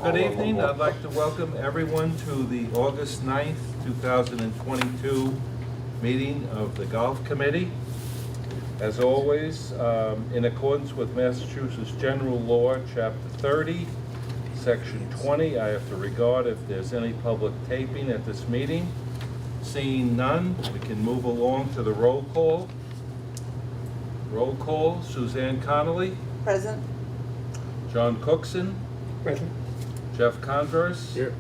Good evening. I'd like to welcome everyone to the August 9th, 2022 meeting of the Golf Committee. As always, in accordance with Massachusetts General Law, Chapter 30, Section 20, I have to regard if there's any public taping at this meeting. Seeing none, we can move along to the roll call. Roll call, Suzanne Connolly. Present. John Cookson. Present. Jeff Converse. Here.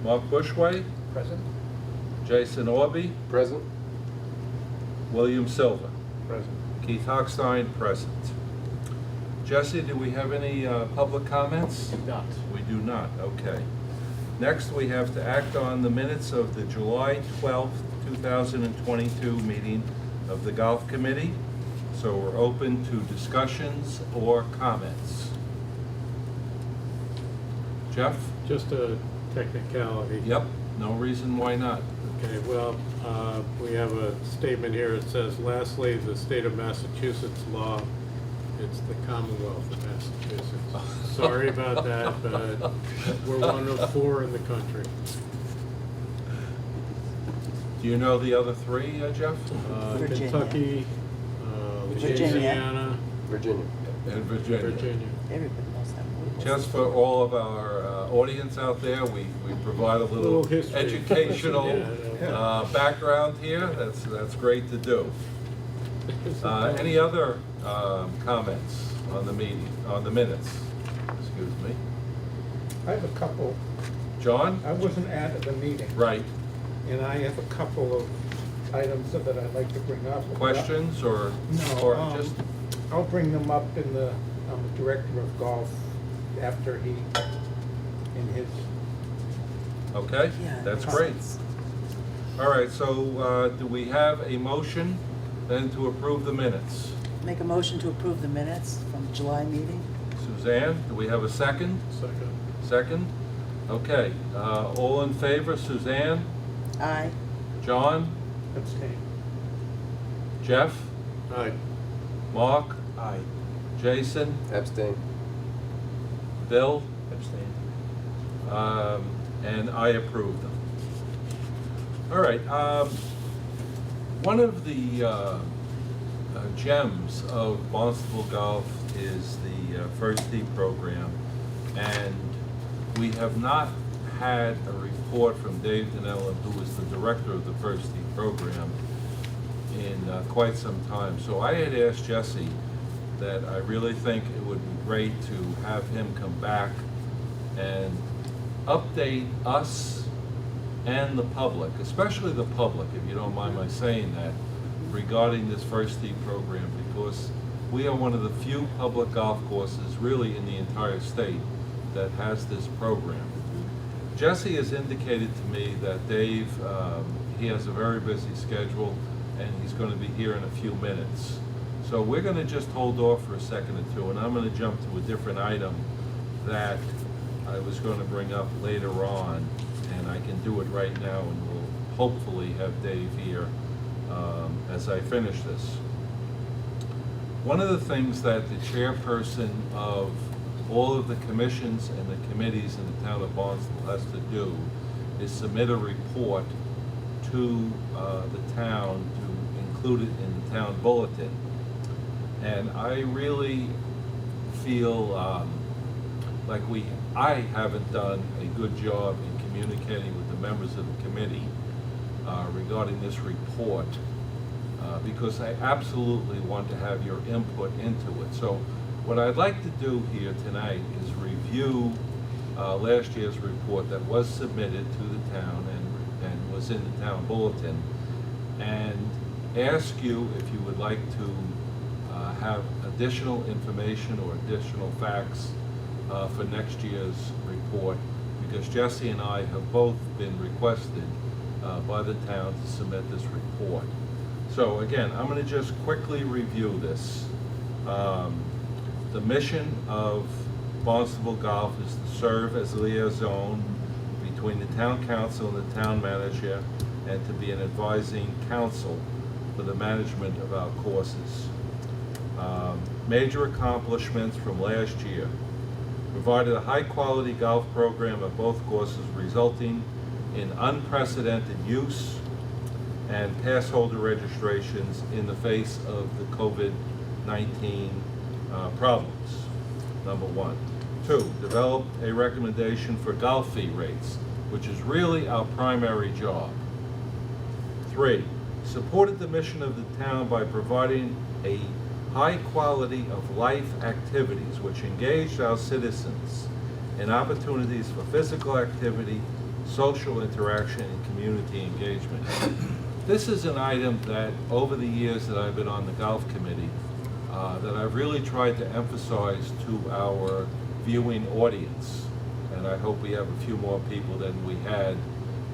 Mark Bushway. Present. Jason Orby. Present. William Silva. Present. Keith Hochstein, present. Jesse, do we have any public comments? Not. We do not, okay. Next, we have to act on the minutes of the July 12th, 2022 meeting of the Golf Committee. So we're open to discussions or comments. Jeff? Just a technicality. Yep, no reason why not. Okay, well, we have a statement here. It says, lastly, the state of Massachusetts law, it's the Commonwealth of Massachusetts. Sorry about that, but we're one of 4 in the country. Do you know the other 3, Jeff? Virginia. Kentucky, Virginia. Louisiana, Virginia. And Virginia. Everybody knows that. Just for all of our audience out there, we provide a little history. educational Yeah. background here. That's great to do. Any other comments on the meeting, on the minutes? Excuse me. I have a couple. John? I wasn't at the meeting. Right. And I have a couple of items that I'd like to bring up. Questions or No, just? I'll bring them up in the, I'm the director of golf after he, in his, Okay, Yeah, that's it great. makes sense. All right, so do we have a motion then to approve the minutes? Make a motion to approve the minutes from July meeting. Suzanne, do we have a second? Second. Second? Okay, all in favor, Suzanne? Aye. John? abstain. Jeff? Aye. Mark? Aye. Jason? Abstain. Bill? Abstain. And I approve them. All right, one of the gems of Barnstable Golf is the First Tee program, and we have not had a report from Dave Dinellen, who is the director of the First Tee program, in quite some time. So I had asked Jesse that I really think it would be great to have him come back and update us and the public, especially the public, if you don't mind my saying that, regarding this First Tee program, because we are one of the few public golf courses really in the entire state that has this program. Jesse has indicated to me that Dave, he has a very busy schedule and he's going to be here in a few minutes. So we're going to just hold off for a second or two, and I'm going to jump to a different item that I was going to bring up later on, and I can do it right now, and we'll hopefully have Dave here as I finish this. One of the things that the chairperson of all of the commissions and the committees in the town of Barnstable has to do is submit a report to the town to include it in the town bulletin. And I really feel like I haven't done a good job in communicating with the members of the committee regarding this report, because I absolutely want to have your input into it. So what I'd like to do here tonight is review last year's report that was submitted to the town and was in the town bulletin, and ask you if you would like to have additional information or additional facts for next year's report, because Jesse and I have both been requested by the town to submit this report. So again, I'm going to just quickly review this. The mission of Barnstable Golf is to serve as a liaison between the town council and the town manager, and to be an advising council for the management of our courses. Major accomplishments from last year. provided a high-quality golf program at both courses, resulting in unprecedented use and pass holder registrations in the face of the COVID-19 problems, number one. 2, develop a recommendation for golf fee rates, which is really our primary job. 3, supported the mission of the town by providing a high quality of life activities which engaged our citizens in opportunities for physical activity, social interaction, and community engagement. This is an item that over the years that I've been on the golf committee, that I've really tried to emphasize to our viewing audience. And I hope we have a few more people than we had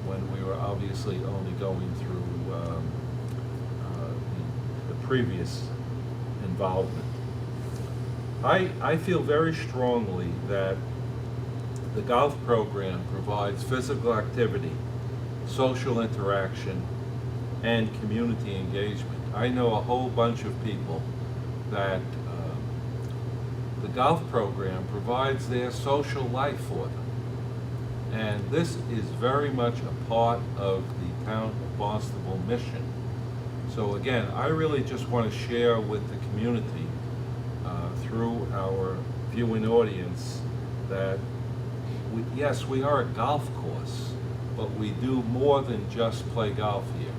when we were obviously only going through the previous involvement. I feel very strongly that the golf program provides physical activity, social interaction, and community engagement. I know a whole bunch of people that the golf program provides their social life for them. And this is very much a part of the town of Barnstable mission. So again, I really just want to share with the community through our viewing audience that yes, we are a golf course, but we do more than just play golf here.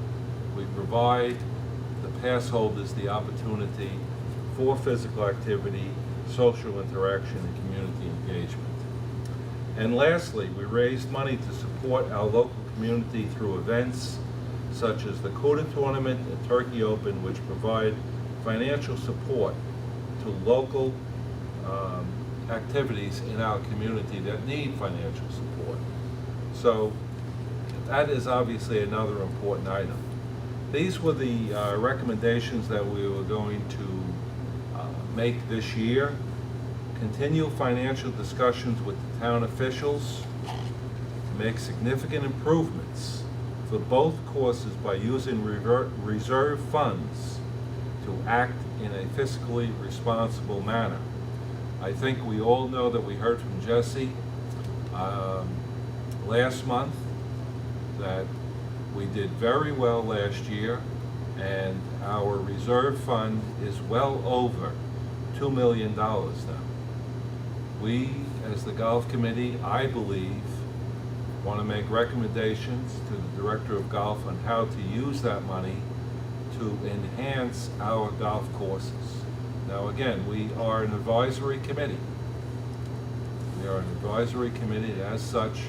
We provide the pass holders the opportunity for physical activity, social interaction, and community engagement. And lastly, we raised money to support our local community through events such as the Coda Tournament and Turkey Open, which provide financial support to local activities in our community that need financial support. So that is obviously another important item. These were the recommendations that we were going to make this year. Continue financial discussions with the town officials to make significant improvements for both courses by using reserve funds to act in a fiscally responsible manner. I think we all know that we heard from Jesse last month that we did very well last year, and our reserve fund is well over $2 million now. We, as the golf committee, I believe, want to make recommendations to the director of golf on how to use that money to enhance our golf courses. Now again, we are an advisory committee. We are an advisory committee. As such,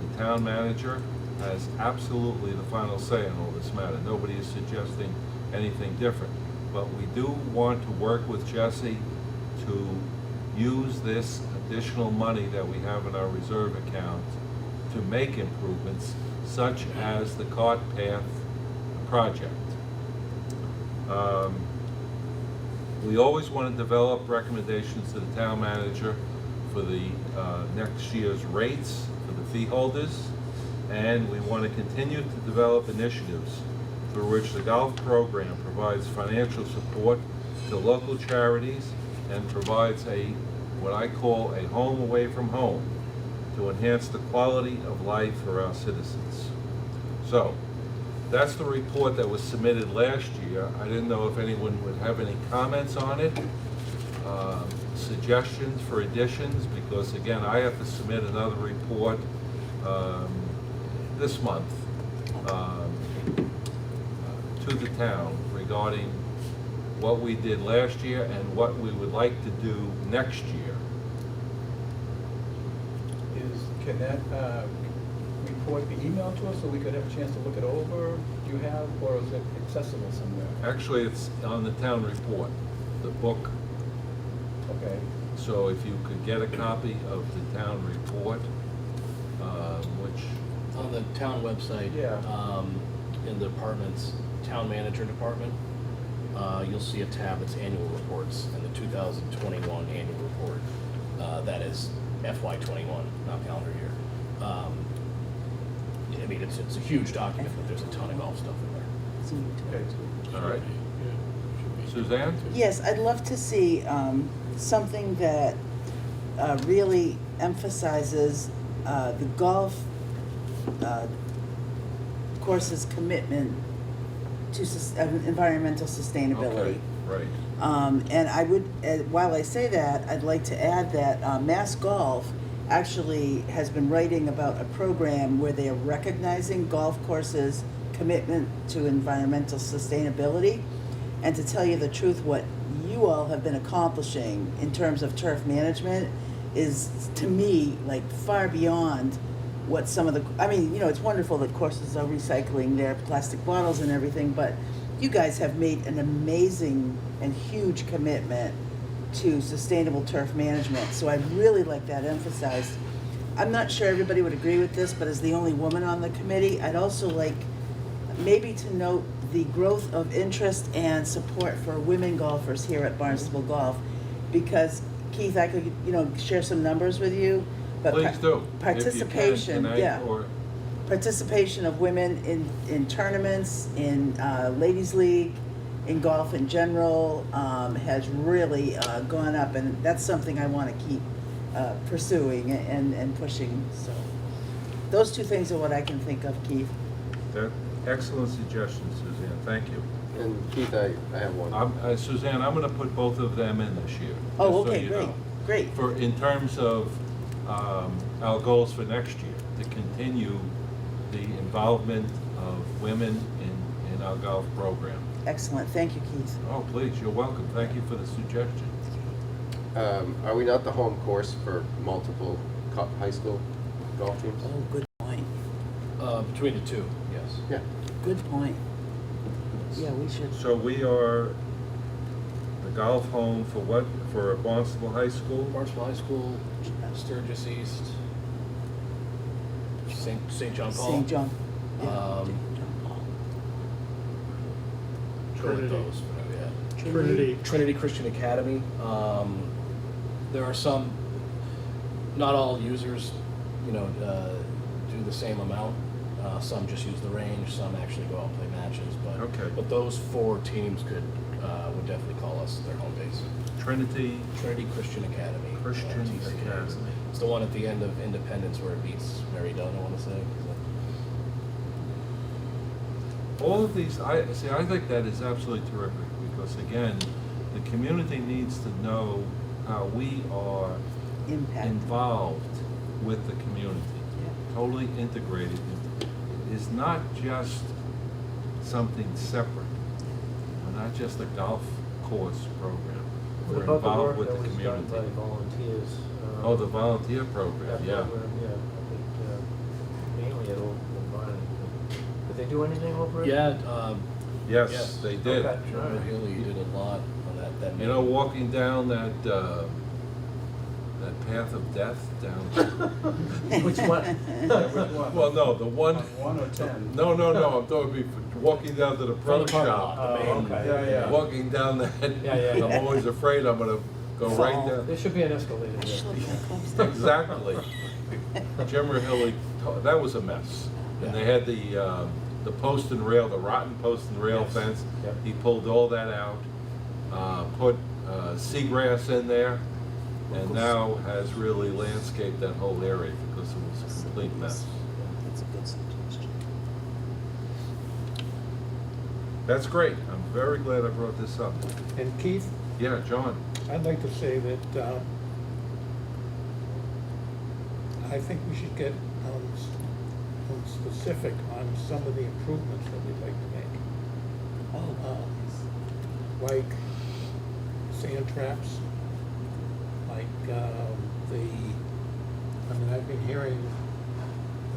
the town manager has absolutely the final say on all this matter. Nobody is suggesting anything different. But we do want to work with Jesse to use this additional money that we have in our reserve account to make improvements such as the cart path project. We always want to develop recommendations to the town manager for the next year's rates for the fee holders, and we want to continue to develop initiatives through which the golf program provides financial support to local charities and provides what I call a home away from home to enhance the quality of life for our citizens. So, that's the report that was submitted last year. I didn't know if anyone would have any comments on it, suggestions for additions, because again, I have to submit another report this month to the town regarding what we did last year and what we would like to do next year. Can that report be emailed to us so we could have a chance to look it over? Do you have, or is it accessible somewhere? Actually, it's on the town report, the book. Okay. So if you could get a copy of the town report, which... On the town website, Yeah. In the department's town manager department, you'll see a tab that's annual reports, and the 2021 annual report, that is FY21, not calendar year. I mean, it's a huge document, but there's a ton of golf stuff in there. Okay. All right. Suzanne? Yes, I'd love to see something that really emphasizes the golf course's commitment to environmental sustainability. Okay, right. And I would, while I say that, I'd like to add that Mass Golf actually has been writing about a program where they are recognizing golf courses' commitment to environmental sustainability. And to tell you the truth, what you all have been accomplishing in terms of turf management is, to me, like far beyond what some of the, I mean, you know, it's wonderful that courses are recycling their plastic bottles and everything, but you guys have made an amazing and huge commitment to sustainable turf management. So I'd really like that emphasized. I'm not sure everybody would agree with this, but as the only woman on the committee, I'd also like maybe to note the growth of interest and support for women golfers here at Barnstable Golf. Because Keith, I could, you know, share some numbers with you. But Please do. Participation, If you can yeah. tonight or- Participation of women in tournaments, in Ladies League, in golf in general, has really gone up, and that's something I want to keep pursuing and pushing. So those two things are what I can think of, Keith. Excellent suggestion, Suzanne, thank you. And Keith, I have one. Suzanne, I'm gonna put both of them in this year. Oh, just so okay, you great, know. great. For, in terms of our goals for next year, to continue the involvement of women in our golf program. Excellent, thank you, Keith. Oh, please, you're welcome, thank you for the suggestion. Are we not the home course for multiple high school golf teams? Oh, good point, Between the two, yes. Yeah. good point. Yeah, we should, So we are the golf home for what, for Barnstable High School? Barnstable High School, Sturgis East, St. John Paul. St. John. Yeah, Um, John Paul. Trinity. Trinity. Yeah. Trinity. Trinity Christian Academy. There are some, not all users, you know, do the same amount. Some just use the range, some actually go out and play matches, Okay. but those four teams would definitely call us their home base. Trinity, Trinity Christian Academy. Christian TCA. Academy. It's the one at the end of Independence where it meets Mary Dunn, I want to say. all of these, I think that is absolutely terrific, because again, the community needs to know how we are Impact. involved with the community, Yeah. totally integrated. It is not just something separate. We're not just a golf course program. What We're about the involved work with that the was done community. by volunteers? Oh, the volunteer program, that yeah. program, yeah, I think mainly at Old Barn. Did they do anything over it? Yeah, Yes, they did. Okay. Trevor Healy did a lot on that. You know, walking down that path of death down. Which one? Which one? Well, no, the one. On 1 or 10? No, I'm talking about walking down to the pro From the parking shop. lot, the Oh, main. okay. Yeah, yeah. Walking down that. Yeah. I'm always afraid I'm gonna go right Fall. down. There should be an escalator I should there. look at Clubstone. Exactly. Jim Hilly, that was a mess. And they had the post and rail, the rotten post and rail Yes. fence. Yep. He pulled all that out, put seagrass in there, and now has really landscaped that whole area because it was a complete mess. That's a good suggestion. That's great. I'm very glad I brought this up. And Keith, Yeah, John. I'd like to say that I think we should get specific on some of the improvements that we'd like to make. Oh, Like sand traps, like I've been hearing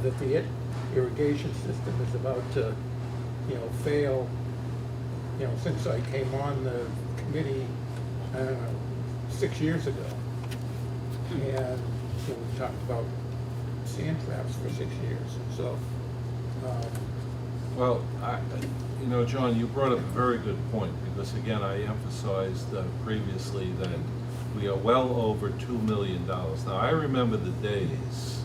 that the irrigation system is about to, fail, since I came on the committee, I don't know, 6 years ago. And we talked about sand traps for 6 years, and so, Well, John, you brought up a very good point, because again, I emphasized previously that we are well over $2 million. Now, I remember the days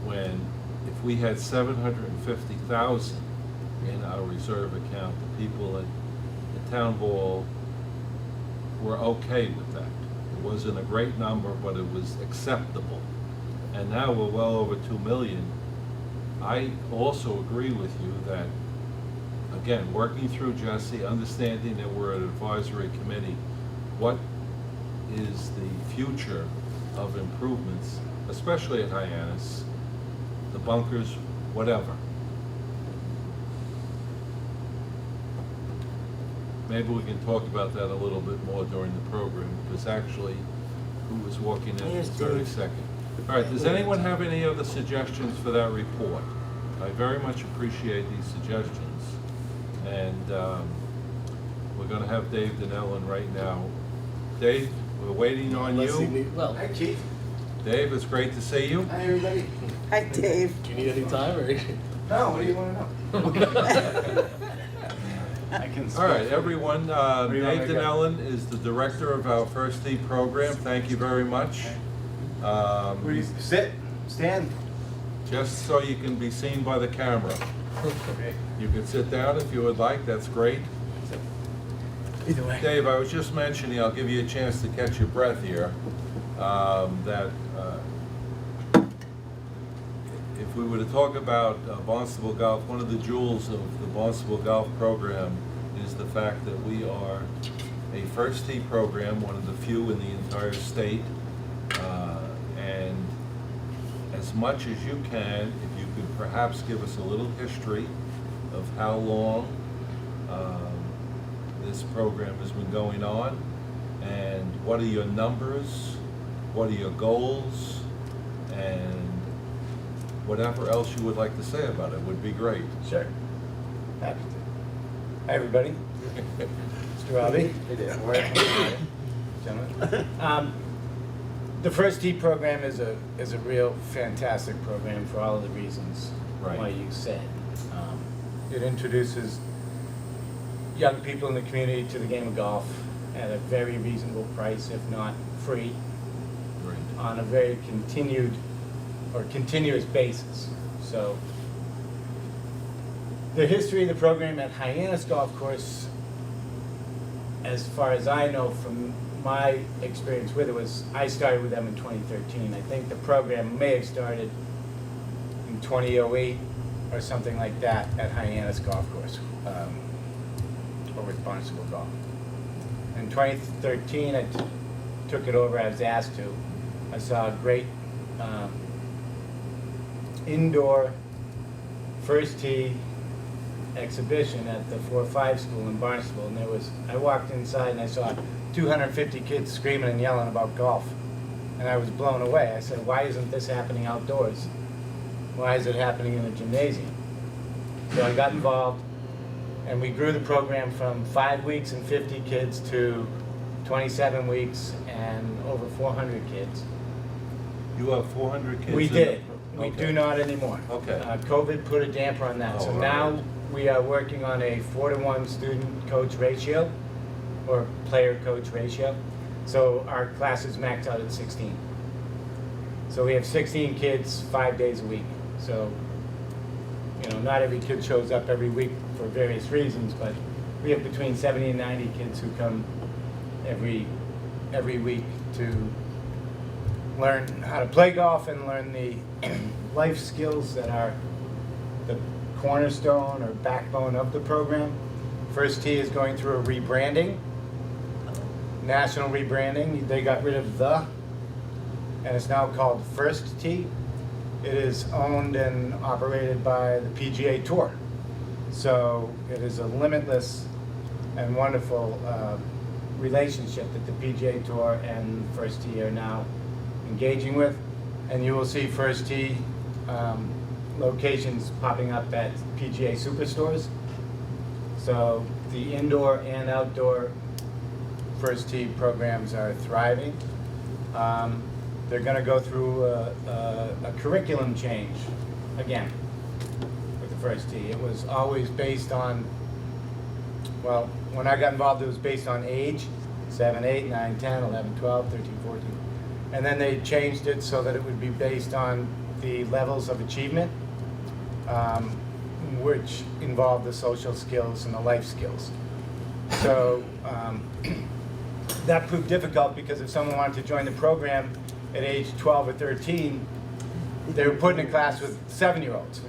when if we had $750,000 in our reserve account, the people at the town hall were okay with that. It wasn't a great number, but it was acceptable. And now we're well over 2 million. I also agree with you that, again, working through Jesse, understanding that we're an advisory committee, what is the future of improvements, especially at Hyannis, the bunkers, whatever. Maybe we can talk about that a little bit more during the program, because actually, who was walking in Yes, this very Dave. second? All right, does anyone have any other suggestions for that report? I very much appreciate these suggestions. And we're gonna have Dave Donnellan right now. Dave, we're waiting on you. Well, Hi, Chief. Dave, it's great to see you. Hi, everybody. Hi, Dave. do you need any time or? No, what do you want to know? I can. All right, everyone, do you want Dave me to go? Donnellan is the director of our First Tee program. Thank you very much. Where do you sit? Stand? Just so you can be seen by the camera. Okay. You can sit down if you would like, that's great. Either way. Dave, I was just mentioning, I'll give you a chance to catch your breath here, that if we were to talk about Barnstable Golf, one of the jewels of the Barnstable Golf program is the fact that we are a First Tee program, one of the few in the entire state. And as much as you can, if you could perhaps give us a little history of how long this program has been going on, and what are your numbers, what are your goals, and whatever else you would like to say about it would be great. Sure. Happy to. Hi, everybody. Mr. Robbie. Hey, Dave, how are you? Gentlemen. The First Tee program is a real fantastic program for all of the reasons Right. why you said. It introduces young people in the community to the game of golf at a very reasonable price, if not free, Great. on a very continuous basis. So the history of the program at Hyannis Golf Course, as far as I know from my experience with it, was I started with them in 2013. I think the program may have started in 2008 or something like that at Hyannis Golf Course, over at Barnstable Golf. In 2013, I took it over. I was asked to. I saw a great indoor First Tee exhibition at the 4-5 school in Barnstable, and I walked inside and I saw 250 kids screaming and yelling about golf, and I was blown away. I said, why isn't this happening outdoors? Why is it happening in a gymnasium? So I got involved, and we grew the program from 5 weeks and 50 kids to 27 weeks and over 400 kids. You have 400 kids? We in did. the- We okay. do not anymore. Okay. COVID put a damper on that. Oh, So right. now we are working on a 4-to-1 student-coach ratio, or player-coach ratio. So our class is maxed out at 16. So we have 16 kids 5 days a week. So, not every kid shows up every week for various reasons, but we have between 70 and 90 kids who come every week to learn how to play golf and learn the life skills that are the cornerstone or backbone of the program. First Tee is going through a rebranding, national rebranding. They got rid of the, and it's now called First Tee. It is owned and operated by the PGA Tour. So it is a limitless and wonderful relationship that the PGA Tour and First Tee are now engaging with. And you will see First Tee locations popping up at PGA Superstores. So the indoor and outdoor First Tee programs are thriving. They're going to go through a curriculum change again with the First Tee. It was always based on, well, when I got involved, it was based on age, 7, 8, 9, 10, 11, 12, 13, 14. And then they changed it so that it would be based on the levels of achievement, which involved the social skills and the life skills. So that proved difficult because if someone wanted to join the program at age 12 or 13, they were put in a class with 7-year-olds.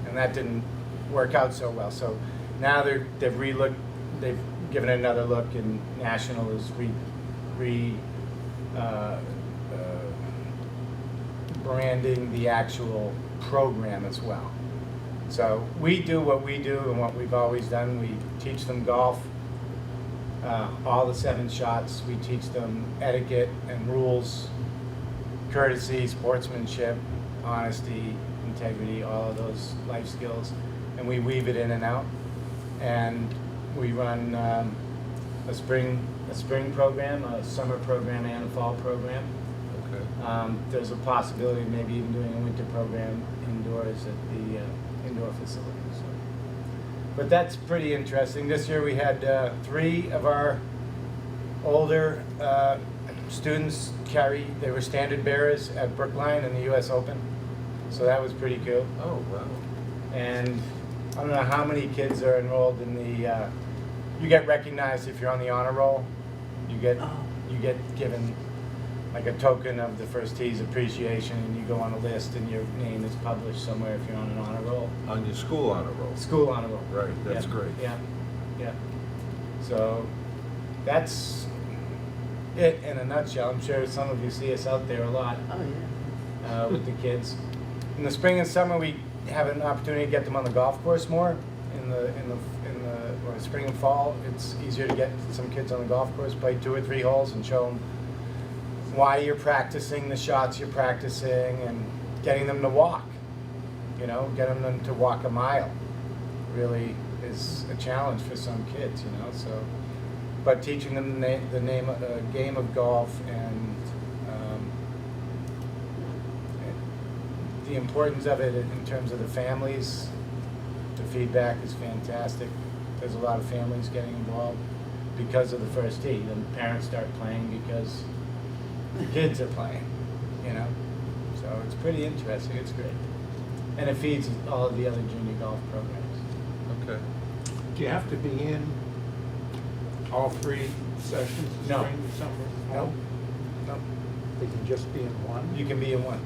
And that didn't work out so well. So now they've given it another look, and National is branding the actual program as well. So we do what we do and what we've always done. We teach them golf, all the 7 shots. We teach them etiquette and rules, courtesy, sportsmanship, honesty, integrity, all of those life skills, and we weave it in and out. And we run a spring program, a summer program, and a fall program. Okay. There's a possibility of maybe even doing a winter program indoors at the indoor facility. So. But that's pretty interesting. This year we had 3 of our older students they were standard bearers at Brookline in the U.S. Open. So that was pretty cool. Oh, wow. And I don't know how many kids are enrolled in the, you get recognized if you're on the honor roll. You get given like a token of the first tee's appreciation, and you go on a list and your name is published somewhere if you're on an honor roll. On your school honor roll. School honor roll. Right, that's Yeah, great. Yeah. So that's it in a nutshell. I'm sure some of you see us out there a lot Oh, yeah. with the kids. In the spring and summer, we have an opportunity to get them on the golf course more. In the spring and fall, it's easier to get some kids on the golf course, play 2 or 3 holes, and show them why you're practicing the shots you're practicing, and getting them to walk. You know, getting them to walk a mile really is a challenge for some kids. You know, so but teaching them the game of golf and the importance of it in terms of the families. The feedback is fantastic. There's a lot of families getting involved because of the first tee. The parents start playing because the kids are playing, you know. So it's pretty interesting. It's great. And it feeds all of the other junior golf programs. Okay. Do you have to be in all 3 sessions, No. spring, summer, fall? No. They can just be in one? You can be in one.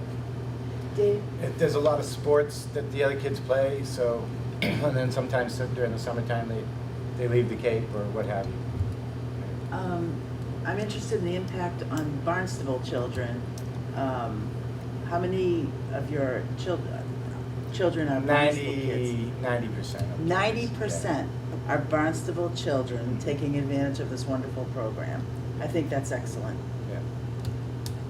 Dave, There's a lot of sports that the other kids play, so, and then sometimes during the summertime they leave the Cape or what have you. I'm interested in the impact on Barnstable children. How many of your children are Barnstable kids? 90%. 90% are Barnstable children taking advantage of this wonderful program. I think that's excellent.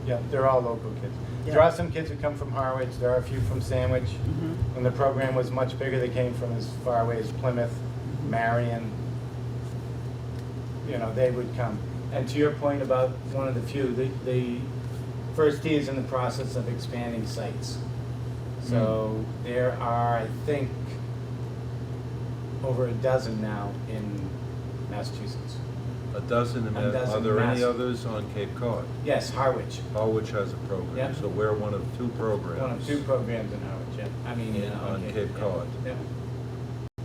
Yeah, they're all local kids. Yeah. There are some kids who come from Harwich. There are a few from Sandwich. Mhm. When the program was much bigger, they came from as far away as Plymouth, Marion. You know, they would come. And to your point about one of the few, the First Tee is in the process of expanding sites. So there are, I think, over a dozen now in Massachusetts. A dozen, and A dozen are there any mass- others on Cape Cod? Yes, Harwich. Harwich has a program, Yeah. so we're one of 2 programs. One of 2 programs in Harwich, yeah. I mean, On Cape Cod. Yeah,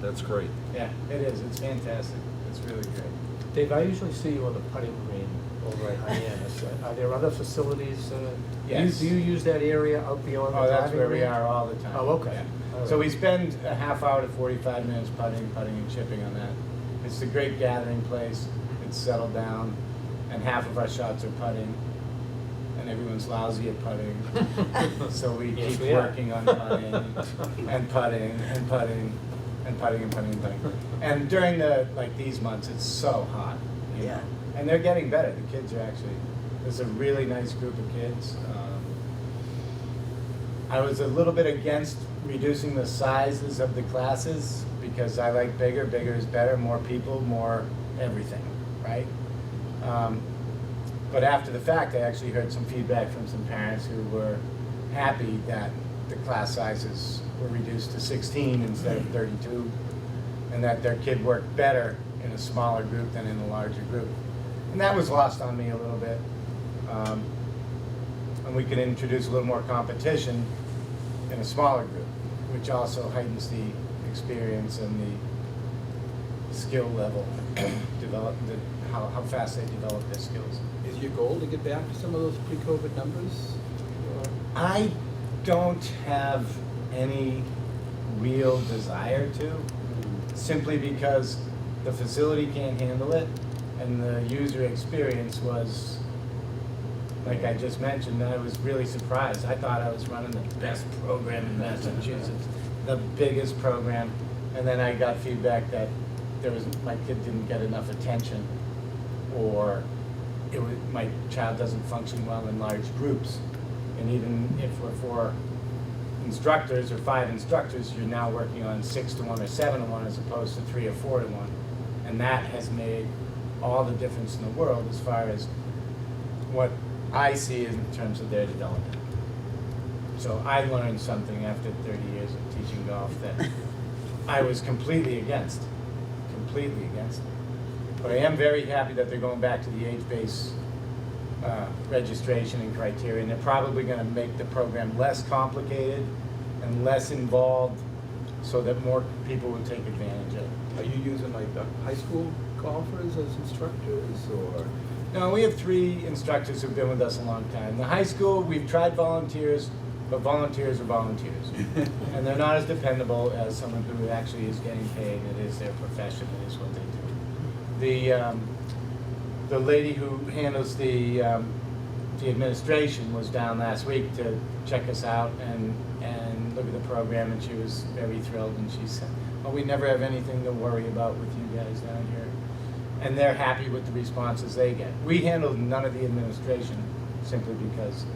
That's great. yeah, it is. It's fantastic. It's really great. Dave, I usually see you on the putting green over at Hyannis. Are there other facilities? Yes. Do you use that area out beyond the Oh, driving that's where we range? are all the time. Oh, okay. Yeah. All So right. we spend a half hour to 45 minutes putting and chipping on that. It's a great gathering place. It's settled down, and half of our shots are putting, and everyone's lousy at putting. So we Yes, keep we are. working on putting and putting and putting and putting and putting and putting. And during these months, it's so hot. You Yeah. know? And they're getting better. The kids are actually, there's a really nice group of kids. I was a little bit against reducing the sizes of the classes because I like bigger. Bigger is better, more people, more everything, right? But after the fact, I actually heard some feedback from some parents who were happy that the class sizes were reduced to 16 instead of 32, and that their kid worked better in a smaller group than in a larger group. And that was lost on me a little bit. And we could introduce a little more competition in a smaller group, which also heightens the experience and the skill level, how fast they develop their skills. Is your goal to get back to some of those pre-COVID numbers? Or- I don't have any real desire to, simply because the facility can't handle it, and the user experience was, like I just mentioned, I was really surprised. I thought I was running the best program in Massachusetts, the biggest program, and then I got feedback that my kid didn't get enough attention, or my child doesn't function well in large groups. And even if we're 4 instructors or 5 instructors, you're now working on 6 to 1 or 7 to 1 as opposed to 3 or 4 to 1. And that has made all the difference in the world as far as what I see in terms of their development. So I learned something after 30 years of teaching golf that I was completely against. But I am very happy that they're going back to the age-based registration and criteria, and they're probably going to make the program less complicated and less involved so that more people will take advantage of it. Are you using like the high school golfers as instructors, or? No, we have 3 instructors who've been with us a long time. The high school, we've tried volunteers, but volunteers are volunteers. And they're not as dependable as someone who actually is getting paid. It is their profession, it is what they do. The lady who handles the administration was down last week to check us out and look at the program, and she was very thrilled, and she said, well, we never have anything to worry about with you guys down here. And they're happy with the responses they get. We handled none of the administration simply because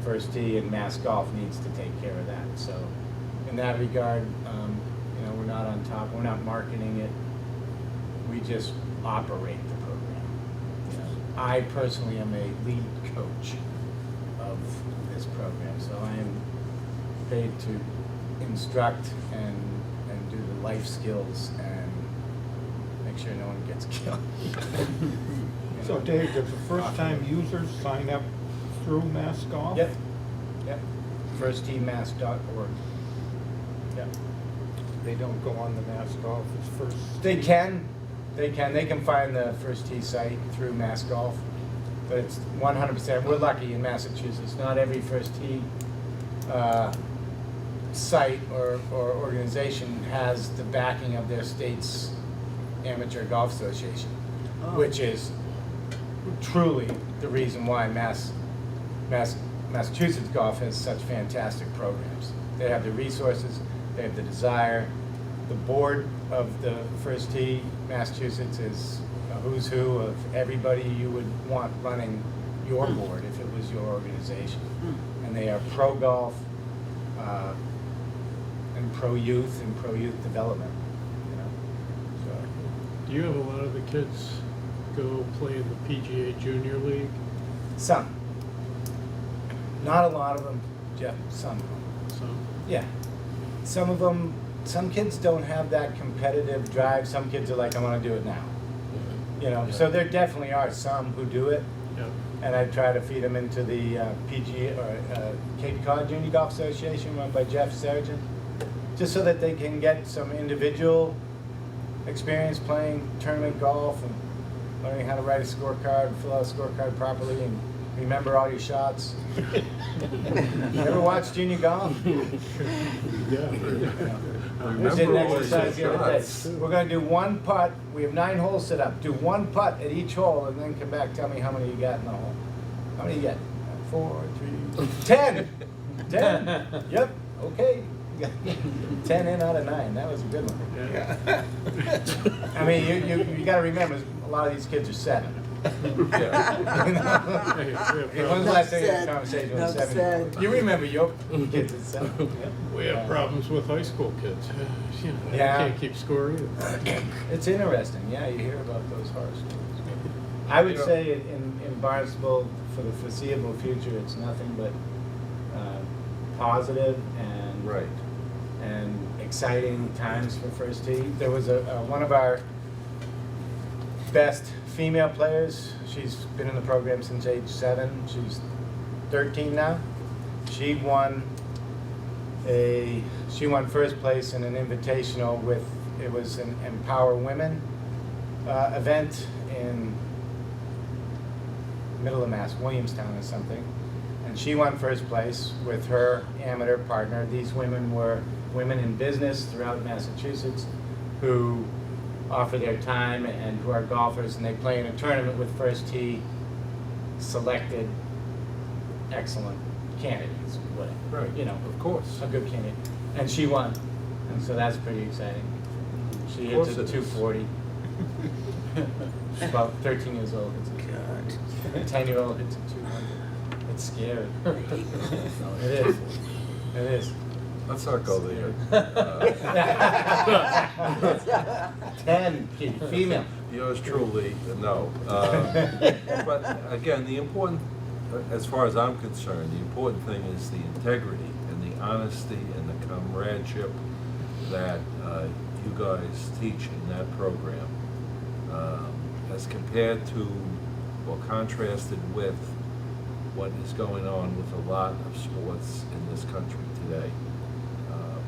First Tee and Mass Golf needs to take care of that. So in that regard, we're not on top, we're not marketing it. We just operate the program. I personally am a lead coach of this program, so I am paid to instruct and do the life skills and make sure no one gets killed. So Dave, does the first-time users sign up through Mass Golf? Yep. FirstTeeMass.org. Yep. They don't go on the Mass Golf as first? They can find the First Tee site through Mass Golf, but it's 100%. We're lucky in Massachusetts. Not every First Tee site or organization has the backing of their state's amateur golf association, which is truly the reason why Massachusetts golf has such fantastic programs. They have the resources, they have the desire. The board of the First Tee Massachusetts is a who's who of everybody you would want running your board if it was your organization. And they are pro-golf and pro-youth and pro-youth development. Do you have a lot of the kids go play in the PGA Junior League? Some. Not a lot of them, Jeff, some of them. Some? Yeah. Some of them, some kids don't have that competitive drive. Some kids are like, I want to do it now. So there definitely are some who do it. Yep. And I try to feed them into the PGA or Cape Cod Junior Golf Association run by Jeff Sargent, just so that they can get some individual experience playing tournament golf and learning how to write a scorecard, fill out a scorecard properly, and remember all your shots. You ever watch junior golf? Yeah. We did an exercise the other day. We're going to do 1 putt. We have 9 holes set up. Do 1 putt at each hole, and then come back. Tell me how many you got in the hole. How many you get? 4, 3, 10. 10. Yep. Okay. 10 in out of 9. That was a good one. Yeah. I mean, you got to remember, a lot of these kids are 7. Hey, we have Okay, when's the last time you had a Enough conversation with a said. 7-year-old? You remember your kids at 7. We have problems with high school kids. They Yeah. can't keep score either. It's interesting, yeah, you hear about those horror stories. I would say in Barnstable, for the foreseeable future, it's nothing but positive and Right. and exciting times for First Tee. There was one of our best female players. She's been in the program since age 7. She's 13 now. She won first place in an invitational it was an Empower Women event in middle of Mass, Williamstown or something. And she won first place with her amateur partner. These women were women in business throughout Massachusetts who offer their time and who are golfers, and they play in a tournament with First Tee selected excellent candidates, whatever, Right. you know, Of course. a good candidate. And she won, and so that's pretty exciting. She Of course hits a it is. 240. She's about 13 years old. It's a 10-year-old hits a 200. It's scary. It is. It is. Let's not go there. 10, female. Yours truly, no. But again, the important, as far as I'm concerned, the important thing is the integrity and the honesty and the comradeship that you guys teach in that program, as compared to or contrasted with what is going on with a lot of sports in this country today.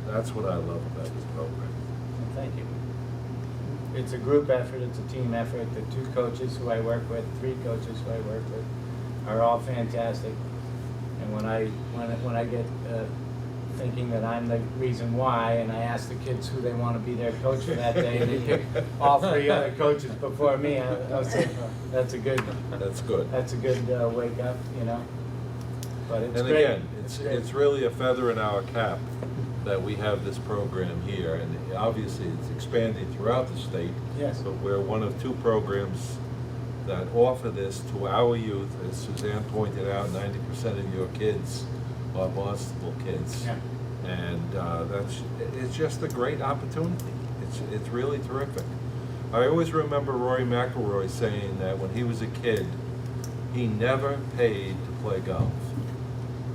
That's what I love about this program. Thank you. It's a group effort, it's a team effort. The 2 coaches who I work with, 3 coaches who I work with, are all fantastic. And when I get thinking that I'm the reason why, and I ask the kids who they want to be their coach for that day, and they pick all 3 other coaches before me, I'll say, that's a good wake up, you know. But it's And great. again, great. it's really a feather in our cap that we have this program here, and obviously it's expanding throughout the state. Yes. But we're one of 2 programs that offer this to our youth. As Suzanne pointed out, 90% of your kids are Barnstable kids. Yeah. And it's just a great opportunity. It's really terrific. I always remember Rory McIlroy saying that when he was a kid, he never paid to play golf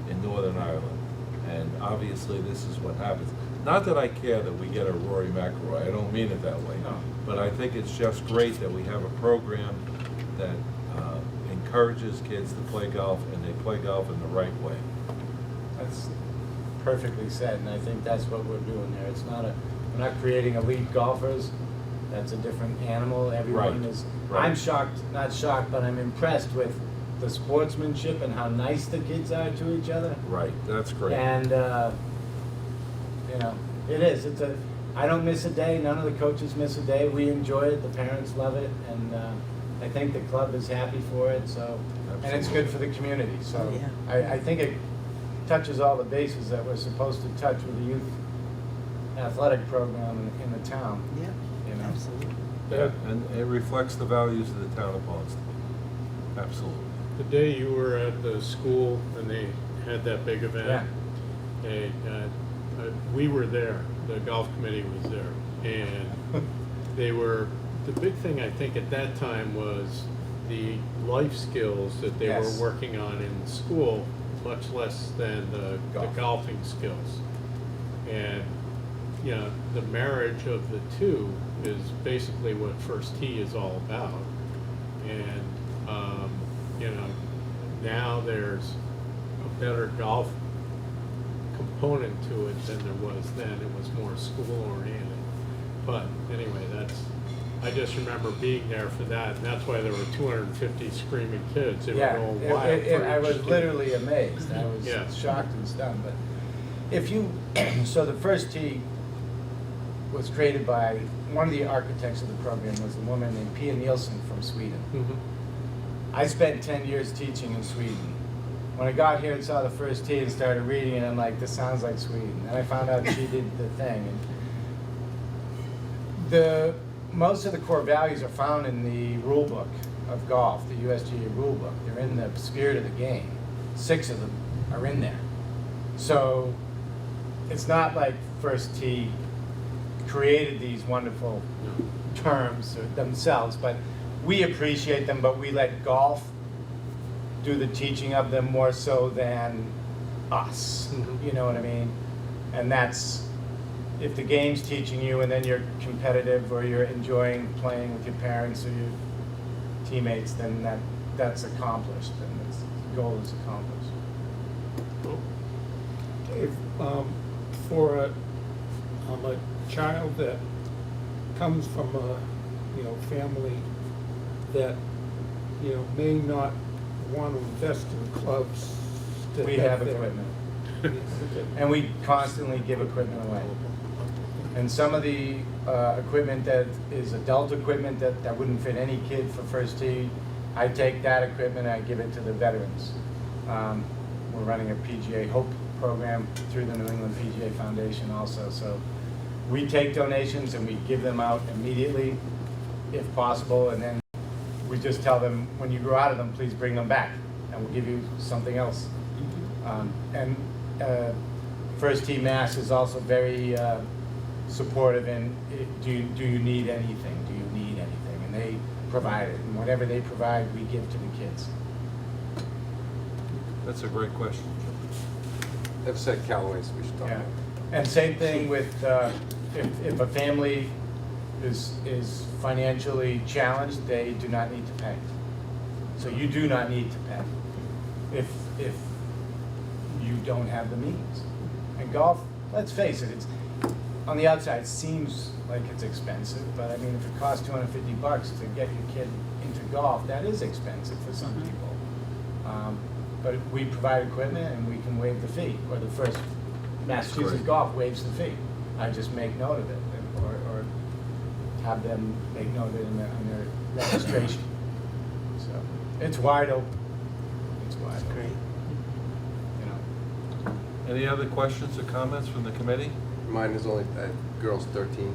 in Northern Ireland. And obviously this is what happens. Not that I care that we get a Rory McIlroy, I don't mean it that way. No. But I think it's just great that we have a program that encourages kids to play golf, and they play golf in the right way. That's perfectly said, and I think that's what we're doing there. We're not creating elite golfers. That's a different animal. Everyone Right, is. right. I'm shocked, not shocked, but I'm impressed with the sportsmanship and how nice the kids are to each other. Right, that's great. And you know, it is. I don't miss a day. None of the coaches miss a day. We enjoy it. The parents love it, and I think the club is happy for it. So, and it's good for the community. So, Oh, yeah. I think it touches all the bases that we're supposed to touch with the youth athletic program in the town. Yeah, You know? absolutely. Yeah, and it reflects the values of the town of Barnstable. Absolutely. The day you were at the school and they had that big event, we were there, the golf committee was there, and the big thing I think at that time was the life skills that they Yes. were working on in school, much less than the golfing skills. And, you know, the marriage of the 2 is basically what First Tee is all about. And, you know, now there's a better golf component to it than there was then. It was more school oriented. But anyway, I just remember being there for that, and that's why there were 250 screaming kids. They were going wild. I was literally amazed. I was Yeah. shocked and stunned. But so the First Tee was created by one of the architects of the program was a woman named Pia Nielsen from Sweden. Mhm. I spent 10 years teaching in Sweden. When I got here and saw the First Tee and started reading it, I'm like, this sounds like Sweden. And I found out she did the thing. And most of the core values are found in the rule book of golf, the USGA rule book. They're in the spirit of the game. 6 of them are in there. So it's not like First Tee created these wonderful terms themselves, but we appreciate them, but we let golf do the teaching of them more so than us. Mhm. You know what I mean? And that's, if the game's teaching you and then you're competitive or you're enjoying playing with your parents or your teammates, then that's accomplished and the goal is accomplished. Cool. Dave, for a child that comes from a family that may not want to invest in clubs that We have their- equipment. And we constantly give equipment away. And some of the equipment that is adult equipment that wouldn't fit any kid for first tee, I take that equipment and I give it to the veterans. We're running a PGA Hope program through the New England PGA Foundation also. So we take donations and we give them out immediately if possible. And then we just tell them, when you grow out of them, please bring them back and we'll give you something else. And First Tee Mass is also very supportive in, do you need anything? Do you need anything? And they provide it. And whatever they provide, we give to the kids. That's a great question, Jim. I've said Callaway's, we should talk Yeah. about. And same thing with, if a family is financially challenged, they do not need to pay. So you do not need to pay if you don't have the means. And golf, let's face it, it's, on the outside, it seems like it's expensive, but I mean, if it costs $250 to get your kid into golf, that is expensive for some people. But we provide equipment and we can waive the fee, or the first Massachusetts Great. Golf waives the fee. I just make note of it, or have them make note of it in their registration. So, it's wide open. It's wide open. Great. You know. Any other questions or comments from the committee? Mine is only, girls 13.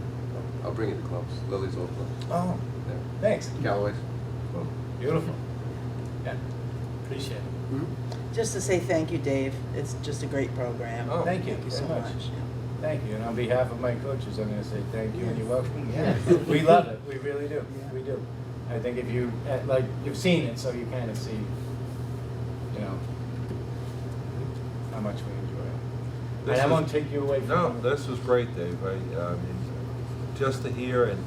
I'll bring you the clubs. Lily's old club. Oh, Yeah. thanks. Callaway's. Beautiful. Yeah, appreciate it. Just to say thank you, Dave. It's just a great program. Oh. Thank you Thank you so very much. much. Yeah. Thank you, and on behalf of my coaches, I'm gonna say thank you and you're welcome. Yeah. We love it, we really do, Yeah. we do. I think if you, like, you've seen it, so you kind of see, you know, how much we enjoy it. This And I is- won't take you away from No, it. this was great, Dave. Just to hear, and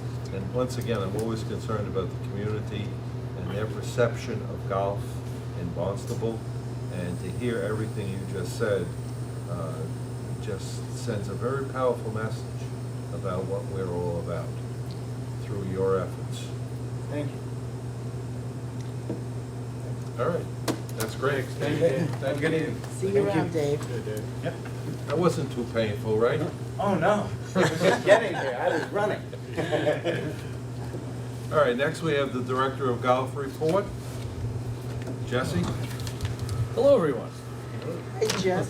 once again, I'm always concerned about the community and their perception of golf in Barnstable, and to hear everything you just said just sends a very powerful message about what we're all about through your efforts. Thank you. All right, that's great. Thank you. Have a good evening. See you Thank around, Dave. Good, Dave. Yep. That wasn't too painful, right? Oh, no, it was just getting there, I was running. All right, next we have the Director of Golf report. Jesse? Hello, everyone. Hey, Jess.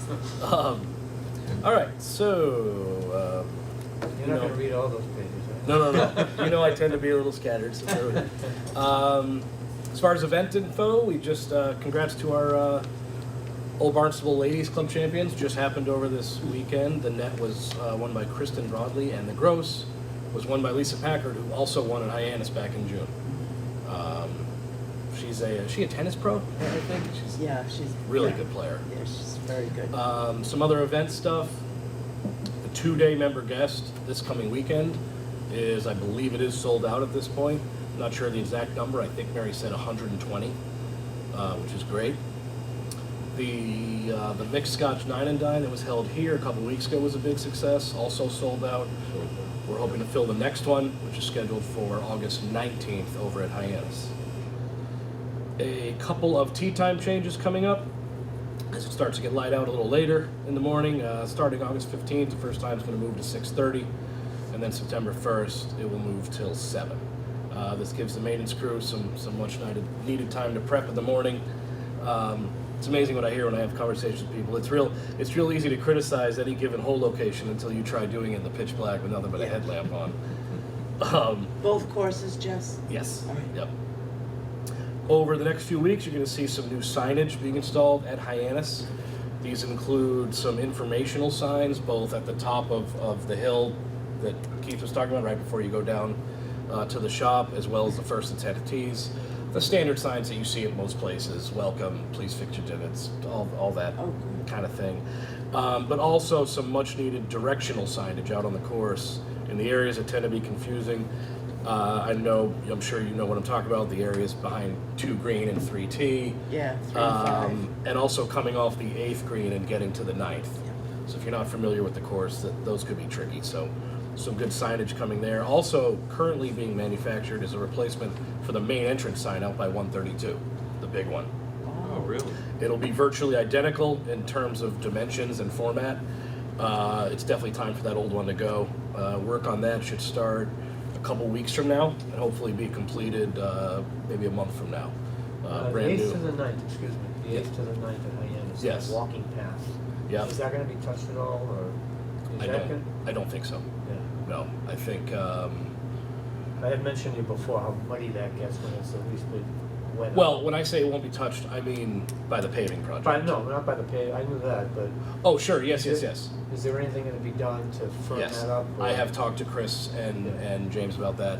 All right, so You're not gonna read all those pages, right? no. You know I tend to be a little scattered. So bear with me. As far as event info, we just congrats to our Old Barnstable Ladies Club champions. Just happened over this weekend. The net was won by Kristen Broadley, and the gross was won by Lisa Packard, who also won at Hyannis back in June. She's is she a tennis pro? I think she's Yeah, she's really yeah. good player. Yeah, she's very good. Some other event stuff. The 2-day member guest this coming weekend is, I believe it is sold out at this point. I'm not sure the exact number. I think Mary said 120, which is great. The mixed Scotch 9 and Dine that was held here a couple weeks ago was a big success. Also sold out. We're hoping to fill the next one, which is scheduled for August 19th over at Hyannis. A couple of tea time changes coming up as it starts to get light out a little later in the morning. Starting August 15th, the first time is going to move to 6:30, and then September 1st it will move till 7. This gives the maintenance crew some much needed time to prep in the morning. It's amazing what I hear when I have conversations with people. It's real easy to criticize any given hole location until you try doing it in the pitch black with nothing but a headlamp on. Both courses, Jess? Yes. All right. Yep. Over the next few weeks, you're going to see some new signage being installed at Hyannis. These include some informational signs, both at the top of the hill that Keith was talking about, right before you go down to the shop, as well as the first and 10th tees. The standard signs that you see at most places: welcome, please fix your divots, all that Oh, good. kind of thing. But also some much-needed directional signage out on the course in the areas that tend to be confusing. I'm sure you know what I'm talking about, the areas behind 2 green and 3T. Yeah, 3 and 5. And also coming off the 8th green and getting to the 9th. Yeah. So if you're not familiar with the course, those could be tricky. So some good signage coming there. Also currently being manufactured is a replacement for the main entrance sign out by 132, the big one. really? It'll be virtually identical in terms of dimensions and format. It's definitely time for that old one to go. Work on that should start a couple weeks from now and hopefully be completed maybe a month from now. The Brand 8th to new. the 9th, excuse me, the Yeah. 8th to the 9th at Hyannis. Yes. Walking path. Yeah. Is that gonna be touched at all, or is that good? I don't think so. Yeah. No, I think, I had mentioned to you before how muddy that gets when it's at least bit wet. out. well, when I say it won't be touched, I mean by the paving project. No, not by the pay, I knew that, but Oh, sure, yes. is there anything gonna be done to firm Yes, that up? I or- have talked to Chris and James about that.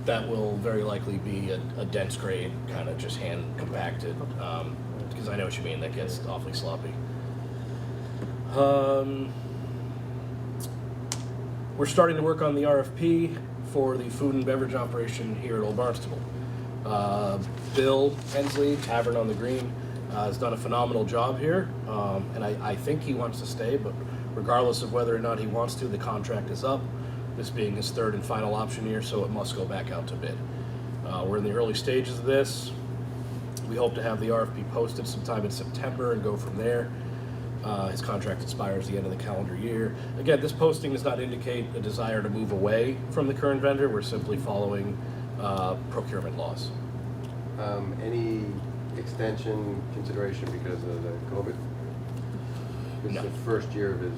That will very likely be a dense grade, kind of just hand compacted, because I know what you mean, that gets awfully sloppy. We're starting to work on the RFP for the food and beverage operation here at Old Barnstable. Bill Hensley, Tavern on the Green, has done a phenomenal job here, and I think he wants to stay, but regardless of whether or not he wants to, the contract is up, this being his third and final option year, so it must go back out to bid. We're in the early stages of this. We hope to have the RFP posted sometime in September and go from there. His contract expires the end of the calendar year. Again, this posting does not indicate a desire to move away from the current vendor. We're simply following procurement laws. Any extension consideration because of the COVID? This No. is the first year of his,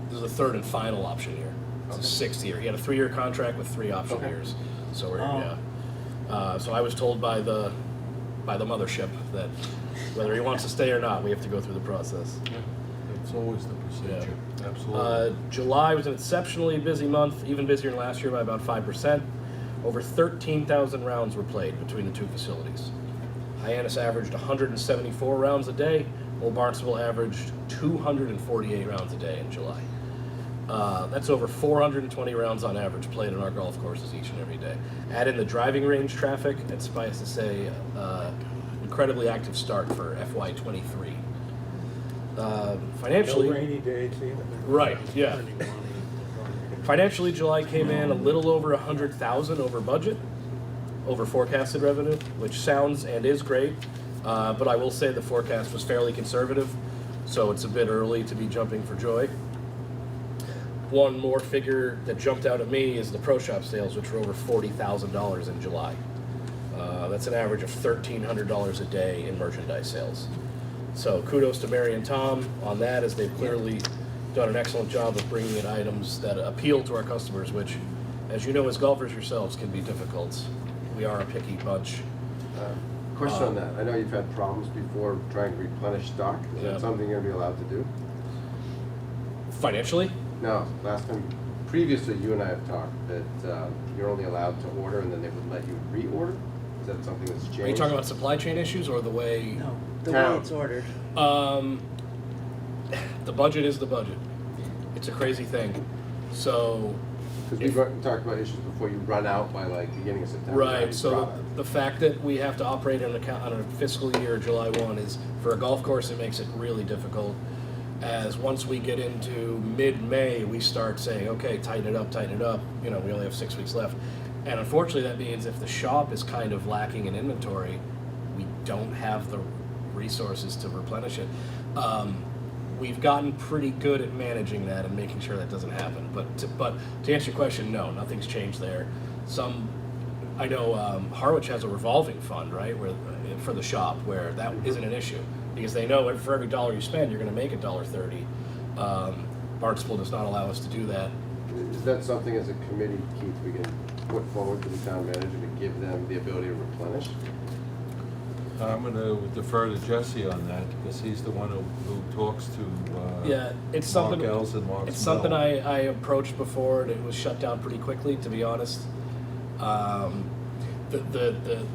This is the third and final option year. It's his sixth year. He had a 3-year contract with 3 option Okay. years. So we're, Oh. yeah. So I was told by the mothership that whether he wants to stay or not, we have to go through the process. It's always the procedure, absolutely. July was an exceptionally busy month, even busier than last year by about 5%. Over 13,000 rounds were played between the two facilities. Hyannis averaged 174 rounds a day. Old Barnstable averaged 248 rounds a day in July. That's over 420 rounds on average played on our golf courses each and every day. Add in the driving range traffic, it's suffice to say, incredibly active start for FY23. Financially, No rainy days either. right, yeah. Financially, July came in a little over 100,000 over budget, over forecasted revenue, which sounds and is great, but I will say the forecast was fairly conservative, so it's a bit early to be jumping for joy. One more figure that jumped out at me is the pro shop sales, which were over $40,000 in July. That's an average of $1,300 a day in merchandise sales. So kudos to Mary and Tom on that, as they've clearly done an excellent job of bringing in items that appeal to our customers, which, as you know, as golfers yourselves, can be difficult. We are a picky bunch. question on that. I know you've had problems before trying to replenish stock. Is Yeah. that something you're gonna be allowed to do? Financially, No, last time, previously, you and I have talked that you're only allowed to order and then they would let you reorder? Is that something that's changed? are you talking about supply chain issues or the way? No, the Town. way it's ordered. The budget is the budget. It's a crazy thing. So, Because we've talked about issues before, you run out by like beginning of September. right, so Product. the fact that we have to operate on a fiscal year, July 1, is, for a golf course, it makes it really difficult. As once we get into mid-May, we start saying, okay, tighten it up, you know, we only have 6 weeks left. And unfortunately, that means if the shop is kind of lacking in inventory, we don't have the resources to replenish it. We've gotten pretty good at managing that and making sure that doesn't happen. But to answer your question, no, nothing's changed there. I know Harwich has a revolving fund, right, where for the shop, where that isn't an issue, because they know for every dollar you spend, you're going to make $1.30. Barnstable does not allow us to do that. Is that something as a committee, Keith, we can put forward to the town manager to give them the ability to replenish? I'm going to defer to Jesse on that, because he's the one who talks to Yeah, it's something. Mark Ells and Mark It's something Smell. I approached before, and it was shut down pretty quickly, to be honest. The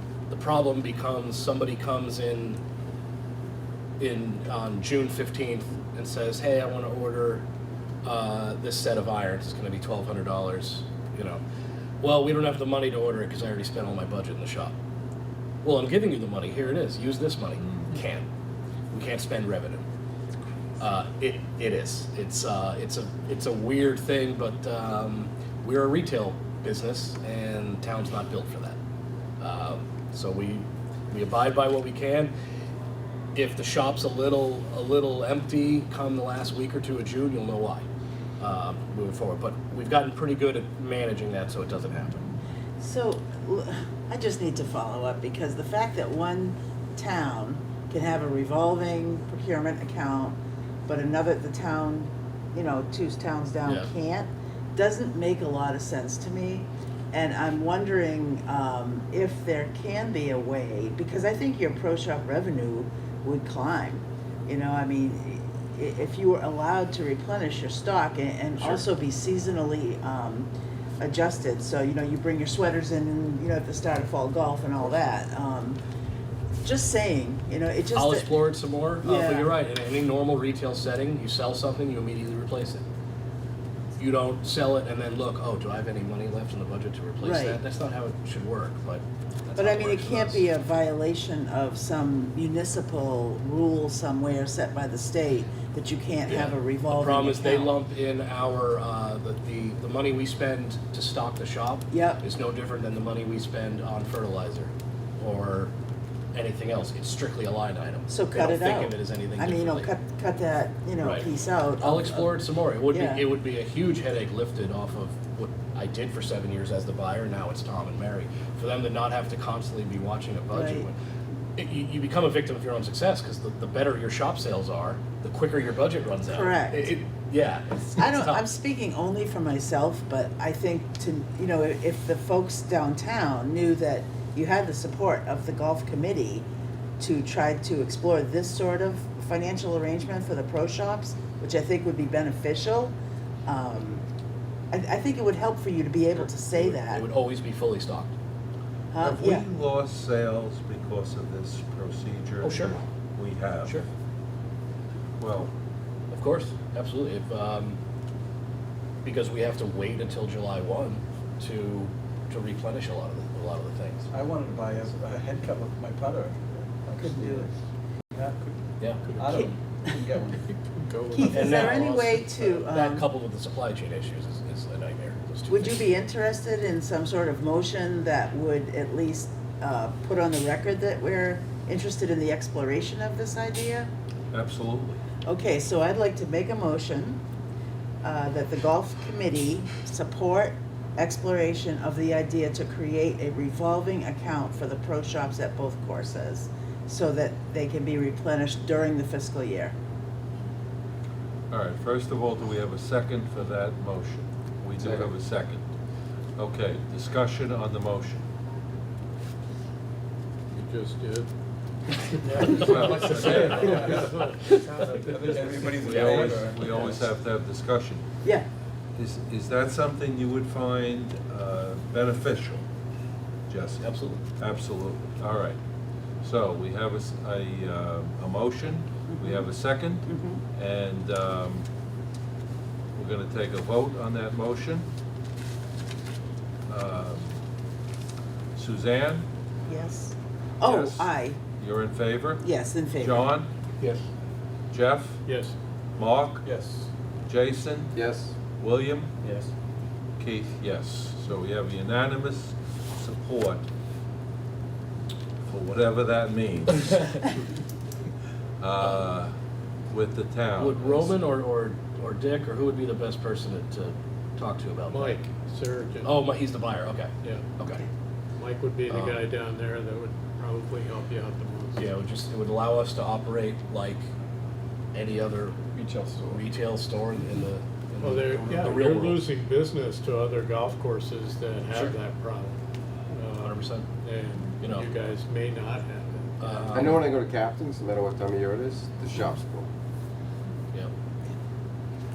problem becomes somebody comes in on June 15th and says, hey, I want to order this set of irons. It's going to be $1,200. You know, well, we don't have the money to order it because I already spent all my budget in the shop. Well, I'm giving you the money. Here it is. Use this money. Can't. We can't spend revenue. It is. It's a weird thing, but we're a retail business, and town's not built for that. So we abide by what we can. If the shop's a little empty come the last week or two of June, you'll know why, moving forward. But we've gotten pretty good at managing that so it doesn't happen. So, I just need to follow up, because the fact that one town can have a revolving procurement account, but the town, you know, 2 towns down Yeah. can't, doesn't make a lot of sense to me. And I'm wondering if there can be a way, because I think your pro shop revenue would climb. You know, I mean, if you were allowed to replenish your stock and Sure. also be seasonally adjusted, so, you know, you bring your sweaters in, you know, at the start of fall golf and all that. Just saying, you know, it just. I'll explore it some more, but Yeah. you're right. In any normal retail setting, you sell something, you immediately replace it. You don't sell it and then look, oh, do I have any money left in the budget to replace Right. that? That's not how it should work, but that's But how I mean, it works with can't us. be a violation of some municipal rule somewhere set by the state that you can't have a revolving account. The problem is they lump in our, the money we spend to stock the shop. Yep. Is no different than the money we spend on fertilizer or anything else. It's strictly a line item. So They cut don't it out. think of it as anything I mean, you know, differently. cut that, you know, Right. piece out. I'll of- explore it some more. It would Yeah. be, it would be a huge headache lifted off of what I did for 7 years as the buyer. Now it's Tom and Mary. For them to not have to constantly be watching a budget. Right. You become a victim of your own success, because the better your shop sales are, the quicker your budget runs out. Correct. Yeah. It's I don't, tough. I'm speaking only for myself, but I think you know, if the folks downtown knew that you had the support of the golf committee to try to explore this sort of financial arrangement for the pro shops, which I think would be beneficial, I think it would help for you to be able to say that. It would always be fully stocked. Have we Yeah. lost sales because of this procedure? Oh, sure. We have. Sure. Well, Of course, absolutely. If, because we have to wait until July 1 to replenish a lot of the things. I wanted to buy a head cover for my putter. Couldn't do it. Yeah, Yeah. I don't, couldn't get one. Go with Keith, it. is there now any also, way to, that coupled with the supply chain issues is a nightmare. Those two would you things. be interested in some sort of motion that would at least put on the record that we're interested in the exploration of this idea? absolutely. Okay, so I'd like to make a motion that the golf committee support exploration of the idea to create a revolving account for the pro shops at both courses so that they can be replenished during the fiscal year. All right, first of all, do we have a second for that motion? We do Second. have a second. Okay, discussion on the motion. You just did. Well, Much to say about it. Everybody's in favor. we always have to have discussion. Yeah, Is that something you would find beneficial, Jesse? Absolutely. Absolutely, all right. So we have a motion, we have a second, and we're gonna take a vote on that motion. Suzanne, yes. Oh, Yes. aye, you're in favor? yes, in favor. John, Yes. Jeff, Yes. Mark, Yes. Jason, Yes, William, Yes. Keith, yes. So we have unanimous support for whatever that means with the town. Would Roman or Dick, or who would be the best person to talk to about that? Mike Surgeon. Oh, he's the buyer, okay. Yeah. Okay. Mike would be the guy down there that would probably help you out the most. Yeah, it would allow us to operate like any other Retail store. retail store in the Well, they're, the yeah, real you're world. losing business to other golf courses that have Sure. that product. 100%. And You know. you guys may not have it. I know when I go to Captain's, no matter what time of year it is, the shop's full. Yeah.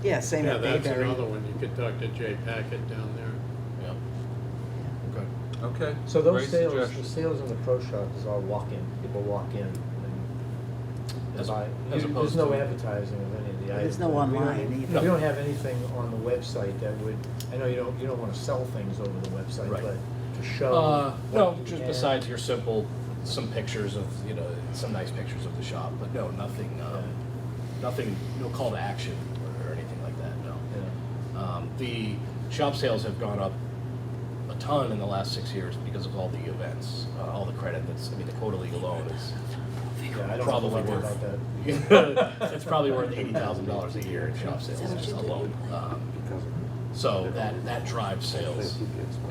Yeah, same Yeah, at that's Bayberry. another one. You could talk to Jay Packett down there. Yeah. Okay. Okay. So those great sales, suggestion. the sales in the pro shop is all walk-in, people walk in and As- buy. as There's opposed no to- advertising of any of the items. There's no We don't- online either. We don't have anything on the website that would, I know you don't wanna sell things over the website, Right. but to show. No, what you just have. besides your simple, some pictures of, some nice pictures of the shop, but no, nothing, no call to action or anything like that, no. Yeah. The shop sales have gone up a ton in the last 6 years because of all the events, all the credit the Quota League alone is, Yeah, I don't probably have to worry worth about that. it's probably worth $80,000 a year in shop sales alone. So that drives sales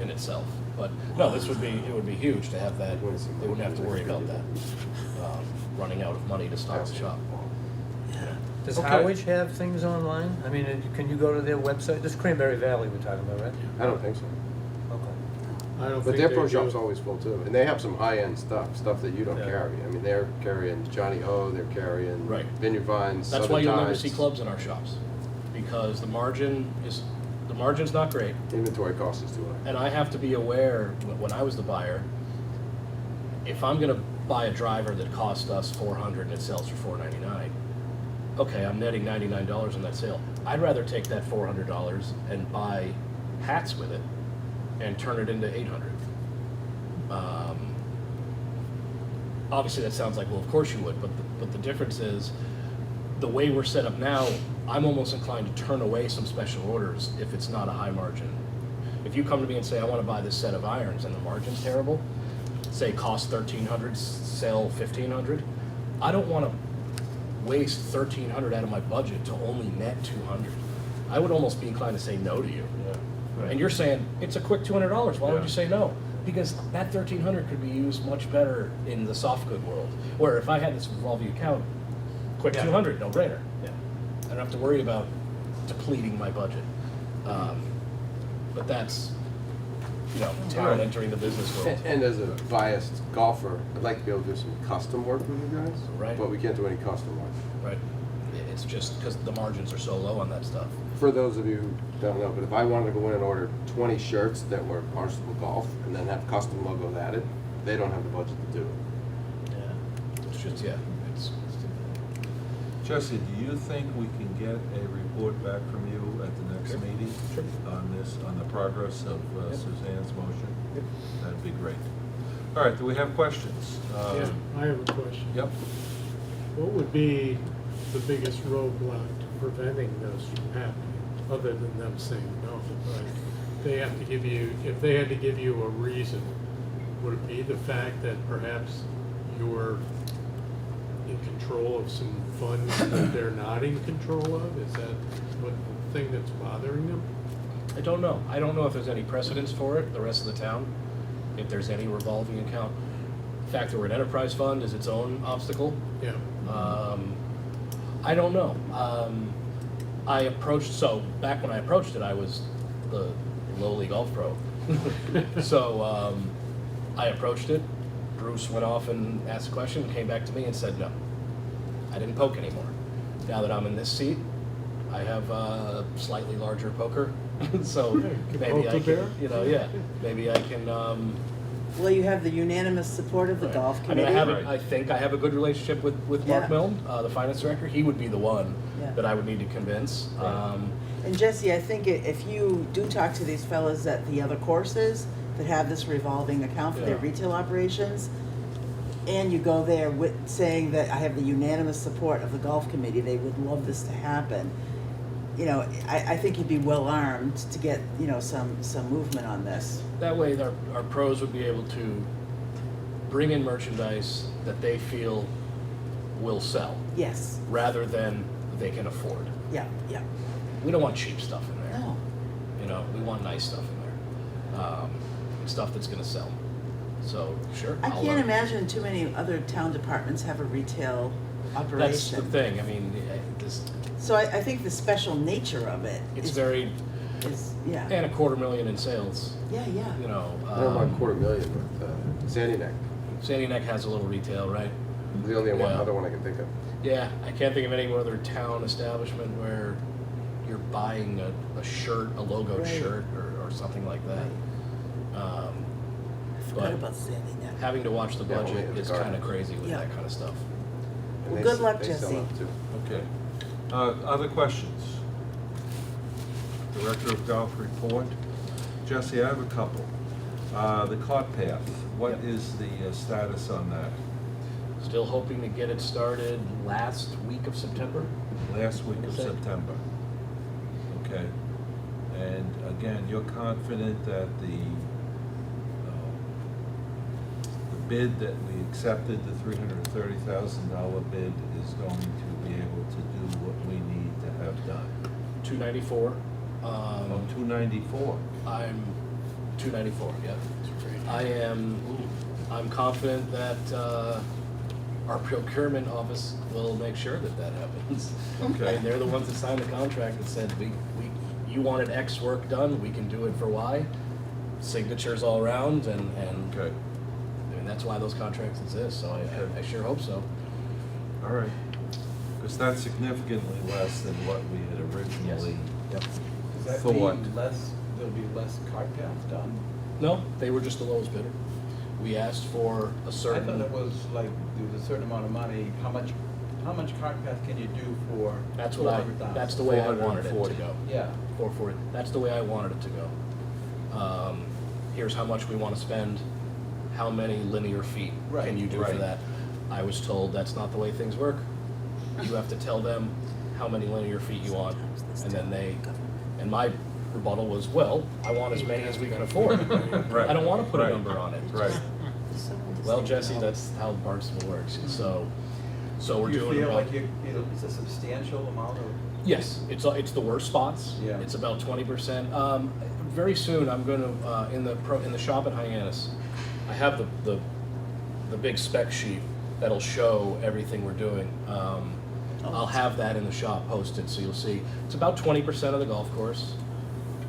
in itself. But no, it would be huge to have that. They wouldn't have to worry about that running out of money to stock the shop. Does Okay. Howard have things online? I mean, can you go to their website? This is Cranberry Valley we're talking about, right? I don't think so. Okay. I don't But think their they pro do. shop's always full too, and they have some high-end stuff that you don't Yeah. carry. I mean, they're carrying Johnny O, they're carrying Right. Vineyard Vines, That's Southern why you'll never Tides. see clubs in our shops, because the margin's not great. Inventory cost is too high. And I have to be aware, when I was the buyer, if I'm gonna buy a driver that cost us $400 and it sells for $499, okay, I'm netting $99 on that sale. I'd rather take that $400 and buy hats with it and turn it into $800. Obviously, that sounds like, well, of course you would, but the difference is, the way we're set up now, I'm almost inclined to turn away some special orders if it's not a high margin. If you come to me and say, I want to buy this set of irons and the margin's terrible, say cost $1,300, sell $1,500, I don't want to waste $1,300 out of my budget to only net $200. I would almost be inclined to say no to you. And you're saying, it's a quick $200, why would you say no? Because that $1,300 could be used much better in the soft good world, where if I had this revolving account, quick Yeah. 200, no brainer. Yeah. I don't have to worry about depleting my budget. But that's, talent entering the business world. And as a biased golfer, I'd like to be able to do some custom work with you guys. Right. But we can't do any custom work. Right? It's just because the margins are so low on that stuff. For those of you who don't know, but if I wanted to go in and order 20 shirts that were Barnstable Golf and then have custom logos added, they don't have the budget to do it. Yeah. It's just, it's Jesse, do you think we can get a report back from you at the next Sure. meeting? Sure. On the progress of Yep. Suzanne's motion? Yep. That'd be great. All right, do we have questions? Yeah, I have a question. Yep. What would be the biggest roadblock to preventing this from happening, other than them saying no? But they have to give you, if they had to give you a reason, would it be the fact that perhaps you're in control of some funds that they're not in control of? Is that what the thing that's bothering them? I don't know. I don't know if there's any precedence for it, the rest of the town, if there's any revolving account. The fact that we're an enterprise fund is its own obstacle. Yeah. I don't know. Back when I approached it, I was the lowly golf pro. So I approached it. Bruce went off and asked a question, came back to me and said no. I didn't poke anymore. Now that I'm in this seat, I have a slightly larger poker, so Yeah, you can maybe poke I the can, bear. maybe I can. Well, you have the unanimous support of the Right. golf I mean, committee. Right. I think I have a good relationship with Mark Yeah. Milne, the finance director. He would be the one Yeah. that I would need to convince. Right. And Jesse, I think if you do talk to these fellas at the other courses that have this revolving account for their Yeah. retail operations, and you go there with saying that I have the unanimous support of the golf committee, they would love this to happen. I think you'd be well armed to get, some movement on this. That way, our pros would be able to bring in merchandise that they feel will sell, Yes, rather than they can afford. yeah. We don't want cheap stuff in there. No. We want nice stuff in there, stuff that's going to sell. So sure. I I'll, can't imagine too many other town departments have a retail operation. That's the thing. I mean, So I think the special nature of it it's is, very yeah. and $250,000 in sales. Yeah. I don't want $250,000 with Sandy Neck. Sandy Neck has a little retail, right? The only Yeah. other one I can think of. Yeah, I can't think of any other town establishment where you're buying a shirt, a logo Right. shirt, or something like that. I forgot but about Sandy Neck. having to watch the Yeah, only budget in the is garden. kind of crazy with Yeah. that kind of stuff. And Well, they good luck, they sell Jesse. out, too. Okay. Other questions? Director of Golf report. Jesse, I have a couple. The cart path, what Yep. is the status on that? Still hoping to get it started last week of September. Last week of Okay. September. Okay. And again, you're confident that the bid that we accepted, the $330,000 bid, is going to be able to do what we need to have done? 294. Oh, 294. I'm 294. Yeah. I'm confident that our procurement office will make sure that that happens. Okay. And they're the ones that signed the contract that said you wanted X work done, we can do it for Y. Signatures all around, and Okay, I mean, that's why those contracts exist. So I sure hope so. all right. Because that's significantly less than what we had originally Yep. Does that thought. mean there'll be less cart paths done? No, they were just the lowest bidder. We asked for a I certain. thought it was like, there was a certain amount of money, how much cart path can you do for That's what I. 400,000? That's the way I wanted it to 440. go. Yeah, 440. That's the way I wanted it to go. Here's how much we want to spend. How many linear feet Right, can you do for right. that? I was told that's not the way things work. You have to tell them how many linear feet you want, and then and my rebuttal was, well, I want as many as we can afford. Right. I don't want to put a Right. number on it. Right. Well, Jesse, that's how Barnstable works. So we're doing You feel about. like it's a substantial amount of? Yes, it's the worst spots. Yeah. It's about 20%. Very soon, I'm going to in the shop at Hyannis, I have the big spec sheet that'll show everything we're doing. I'll have that in the shop posted, so you'll see. It's about 20% of the golf course.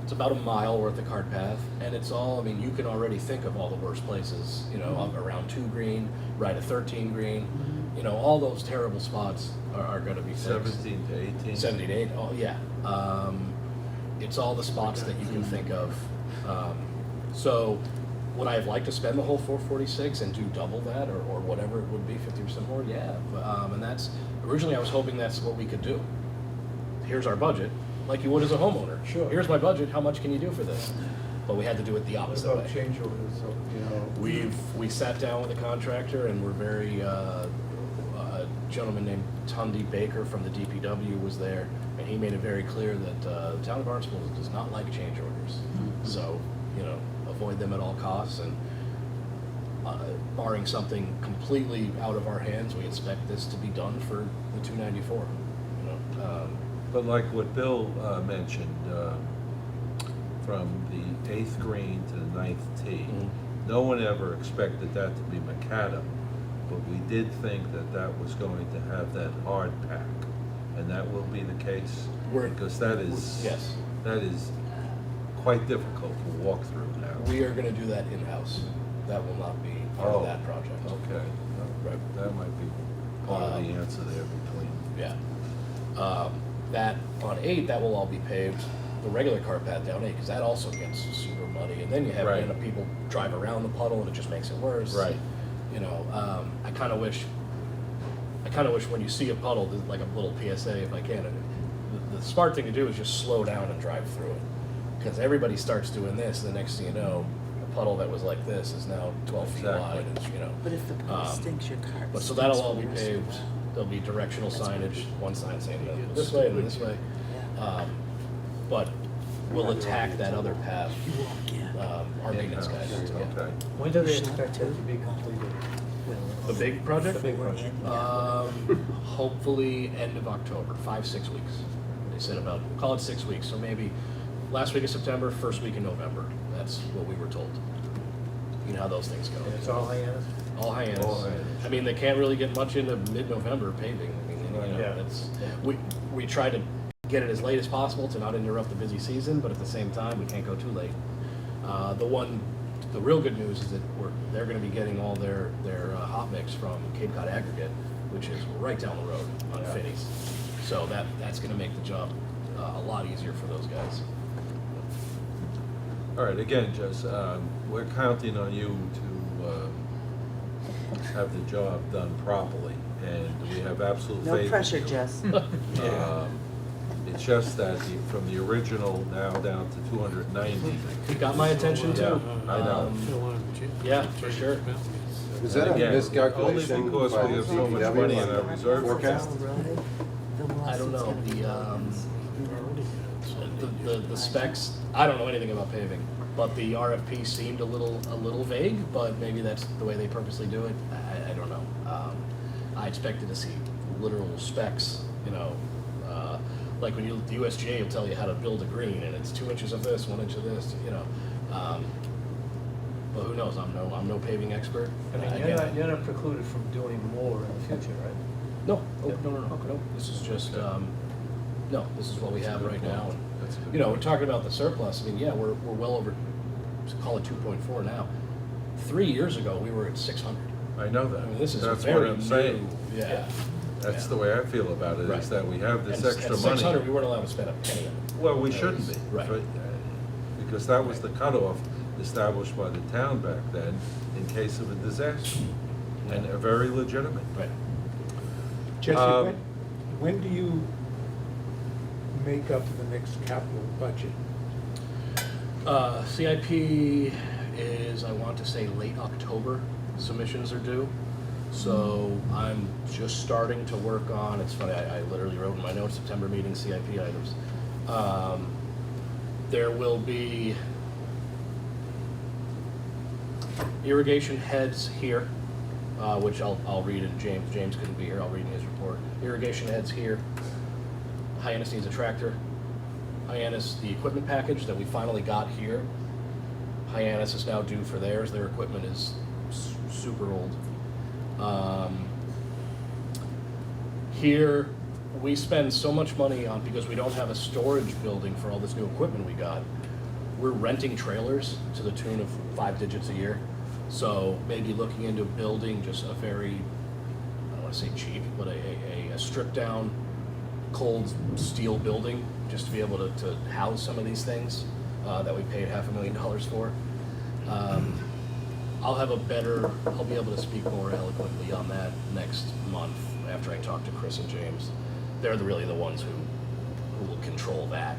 It's about a mile worth of cart path, and it's all. I mean, you can already think of all the worst places. You know, up around 2 green, right at 13 green. You know, all those terrible spots are going to be fixed. 17 to 18? 70 to 80, oh, yeah. It's all the spots that you can think of. So would I have liked to spend the whole 446 and do double that or whatever it would be, 50% more? Yeah. And that's, originally I was hoping that's what we could do. Here's our budget, like you would as a homeowner. Sure. Here's my budget, how much can you do for this? But we had to do it the opposite Without way. change orders, so, you know. We sat down with the contractor and we're very, a gentleman named Tundi Baker from the DPW was there, and he made it very clear that the town of Barnstable does not like change orders. So, you know, avoid them at all costs, and barring something completely out of our hands, we expect this to be done for the 294. You know, But like what Bill mentioned, from the 8th green to the 9th tee, Mhm. no one ever expected that to be macadam, but we did think that that was going to have that hard pack, and that will be the case, because that is yes. that is quite difficult to walk through now. We are going to do that in-house. That will not be part of that project. Okay, Right. that might be part of the answer there between. Yeah. That on 8, that will all be paved. The regular cart path down 8, because that also gets super muddy, and then you have Right. people drive around the puddle, and it just makes it worse. Right. You know, I kind of wish when you see a puddle, there's like a little PSA if I can. The smart thing to do is just slow down and drive through it, because everybody starts doing this, and the next thing you know, a puddle that was like this is now 12 feet Exactly. wide. And, you know. But if the puddle Um, stinks, your car. But so that'll all be stinks worse. paved. There'll be directional That's signage, right. one sign saying this way and this way. Yeah. But we'll attack that other path. You won't get. Our maintenance guys. Yeah. Okay. When do they expect that to be completed? The big project? The big project. Hopefully end of October, 5-6 weeks. They said about, call it 6 weeks, so maybe last week of September, first week in November. That's what we were told. You know how those things go. And it's all Hyannis? All Hyannis. All Hyannis. I mean, they can't really get much into mid-November paving. I mean, you know, Yeah. that's, we try to get it as late as possible to not interrupt the busy season, but at the same time, we can't go too late. The real good news is that they're gonna be getting all their hot mix from Cape Cod Aggregate, which is right down the road on Finney's. So that's gonna make the job a lot easier for those guys. All right, again, Jess, we're counting on you to have the job done properly, and we have absolute faith No in pressure, you. Jess. It's just that from the original now down to 290. It got my attention too. I know. Yeah, for sure. Is that a Again, miscalculation only because by we the have so much DPW money in on our the reserve forecast? I don't know, the specs, I don't know anything about paving. but the RFP seemed a little vague, but maybe that's the way they purposely do it. I don't know. I expected to see literal specs, you know, like when the USGA will tell you how to build a green, and it's 2 inches of this, 1 inch of this, you know. But who knows? I'm no paving expert. I mean, you're not precluded from doing more in the future, right? No, Yeah. no. This is just, no, this is what we have right now. And, That's a good you know, we're point. talking about the surplus. I mean, yeah, we're well over, call it 2.4 now. 3 years ago, we were at 600. I know that. I mean, this is That's very what I'm saying. new. Yeah. That's Yeah. the way I feel about it, Right. is that we have this And extra at 600, money. we weren't allowed to spend a penny on it. Well, we That shouldn't was- be. Right. Because that was the cutoff established by the town back then in case of a disaster, and a very legitimate. Right. Jesse, Um, when do you make up the next capital budget? CIP is, I want to say, late October. Submissions are due. So I'm just starting to work on, it's funny, I literally wrote in my notes, September meeting CIP items. There will be irrigation heads here, which I'll read in James couldn't be here, I'll read in his report. Irrigation heads here. Hyannis needs a tractor. Hyannis, the equipment package that we finally got here, Hyannis is now due for theirs. Their equipment is super old. Here, we spend so much money on, because we don't have a storage building for all this new equipment we got, we're renting trailers to the tune of 5 digits a year. So maybe looking into building just a very, I don't want to say cheap, but a stripped down cold steel building just to be able to house some of these things that we paid $500,000 for. I'll be able to speak more eloquently on that next month after I talk to Chris and James. They're really the ones who will control that.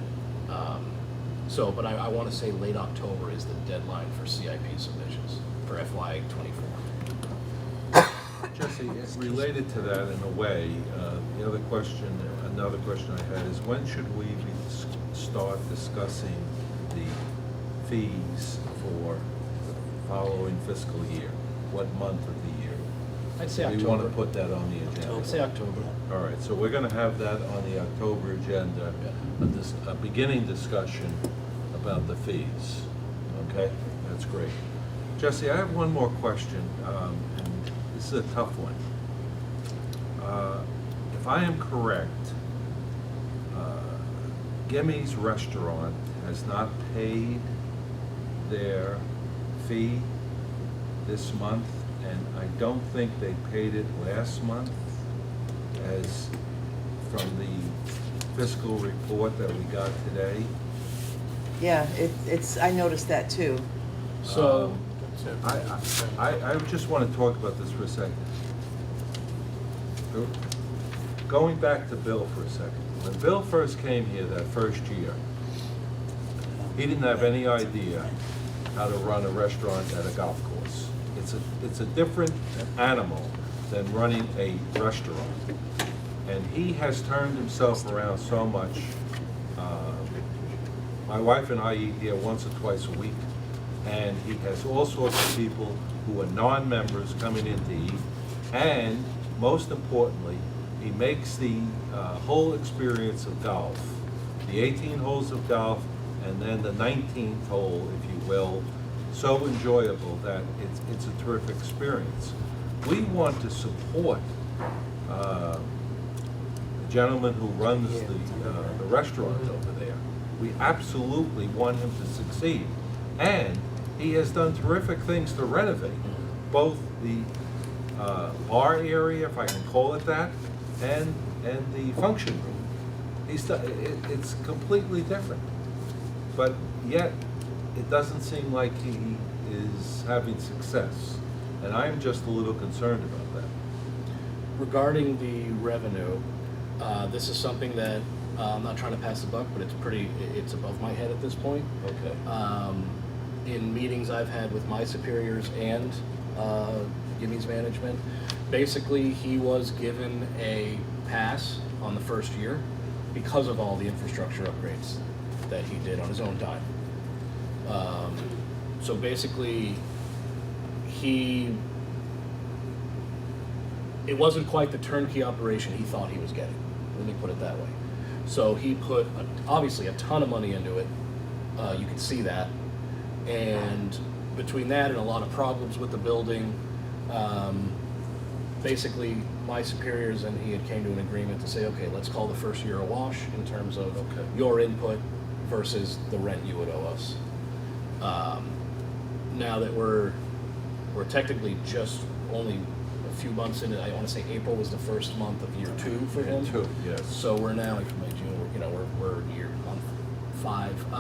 But I want to say late October is the deadline for CIP submissions for FY24. Jesse, it's related to that in a way. Another question I had is, when should we start discussing the fees for the following fiscal year? What month of the year? I'd say We want to October. put that on the agenda. I'd say October. All right, so we're going to have that on the October agenda, a beginning discussion about the fees. Okay, that's great. Jesse, I have one more question, and this is a tough one. If I am correct, Gimmy's Restaurant has not paid their fee this month, and I don't think they paid it last month, as from the fiscal report that we got today. Yeah, it's, I noticed that too. So, I just want to talk about this for a second. Going back to Bill for a second. When Bill first came here that first year, he didn't have any idea how to run a restaurant at a golf course. It's a different animal than running a restaurant. And he has turned himself around so much. My wife and I eat here once or twice a week, and he has all sorts of people who are non-members coming in to eat. And most importantly, he makes the whole experience of golf, the 18 holes of golf, and then the 19th hole, if you will, so enjoyable that it's a terrific experience. We want to support the gentleman who runs the restaurant over there. We absolutely want him to succeed. And he has done terrific things to renovate both the bar area, if I can call it that, and the function room. It's completely different. But yet, it doesn't seem like he is having success. And I'm just a little concerned about that. regarding the revenue, this is something that I'm not trying to pass the buck, but it's above my head at this point. Okay. In meetings I've had with my superiors and Gimmy's management, basically he was given a pass on the first year because of all the infrastructure upgrades that he did on his own dime. So basically, it wasn't quite the turnkey operation he thought he was getting. Let me put it that way. So he put obviously a ton of money into it. You can see that. And between that and a lot of problems with the building, basically my superiors and he had came to an agreement to say, okay, let's call the first year a wash in terms of your input versus the rent you would owe us. Now that we're technically just only a few months into, I want to say April was the first month of year 2 for him. Year 2, yes. So we're now, like May, June, we're year month 5.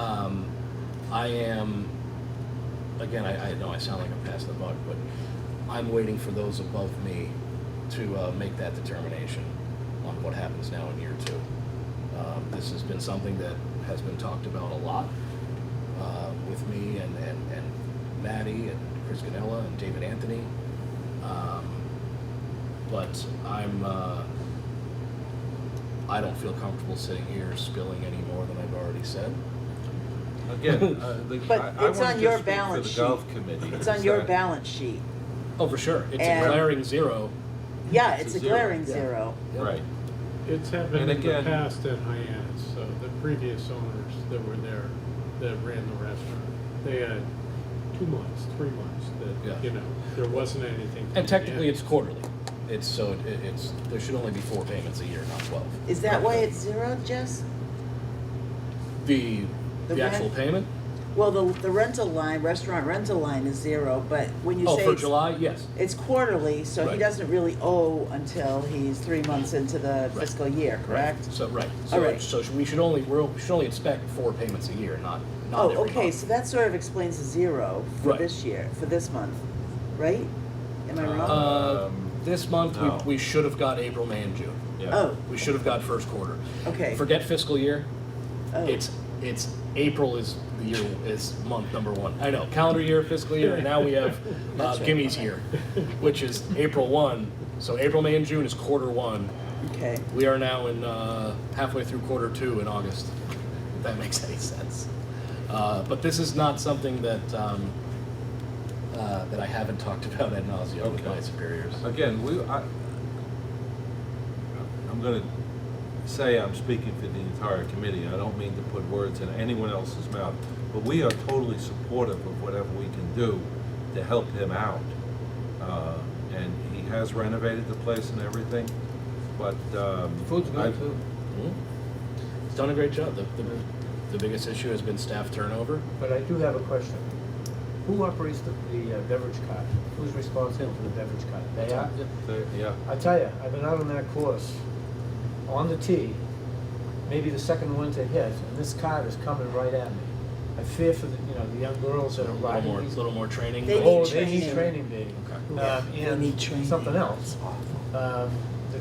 I am, again, I know I sound like I'm passing the buck, but I'm waiting for those above me to make that determination on what happens now in year 2. This has been something that has been talked about a lot with me and Maddie and Chris Ganella and David Anthony. But I don't feel comfortable sitting here spilling any more than I've already said. Again, But I it's wanna on your just speak balance for the golf sheet. committee. It's is on your that- balance sheet. Oh, for sure. It's And- a glaring 0. Yeah, It's it's a a zero. glaring Yeah. 0. Right. It's happened And in the again- past at Hyannis, so the previous owners that were there, that ran the restaurant, they had 2 months, 3 months, Yeah. that, there wasn't anything. And technically, it's quarterly. It's there should only be 4 payments a year, not 12. Is that why it's 0, Jess? The The actual rent? payment? Well, the rental line, restaurant rental line is 0, but when you Oh, say for it's, July, yes. it's quarterly, so he Right. doesn't really owe until he's 3 months into the Right. fiscal year, correct? So right. So All right. so we should only expect 4 payments a year, not Oh, every okay, month. so that sort of explains the 0 for Right. this year, for this month, right? Am I wrong? This month No. we should have got April, May, and June. Yeah. Oh, We should have got first quarter. okay. Forget fiscal year. Oh. It's April is the year is month number 1. I know, calendar year, fiscal year, and now we have That's right. Gimmy's year, which is April 1. So April, May, and June is quarter 1. Okay. We are now in halfway through quarter 2 in August, if that makes any sense. But this is not something that that I haven't talked about ad nauseum with Okay. my superiors. Again, I'm going to say I'm speaking for the entire committee. I don't mean to put words in anyone else's mouth, but we are totally supportive of whatever we can do to help him out. And he has renovated the place and everything, but Food's I- good too. He's done a great job. The biggest issue has been staff turnover. But I do have a question. Who operates the beverage cart? Who's responsible for the beverage cart? They are? Yeah. I tell you, I've been out on that course, on the tee, maybe the second one to hit, and this cart is coming right at me. I fear for the young girls that are riding these. Little more training. They Oh, need they need training. training, baby. Okay. And need training. something else. The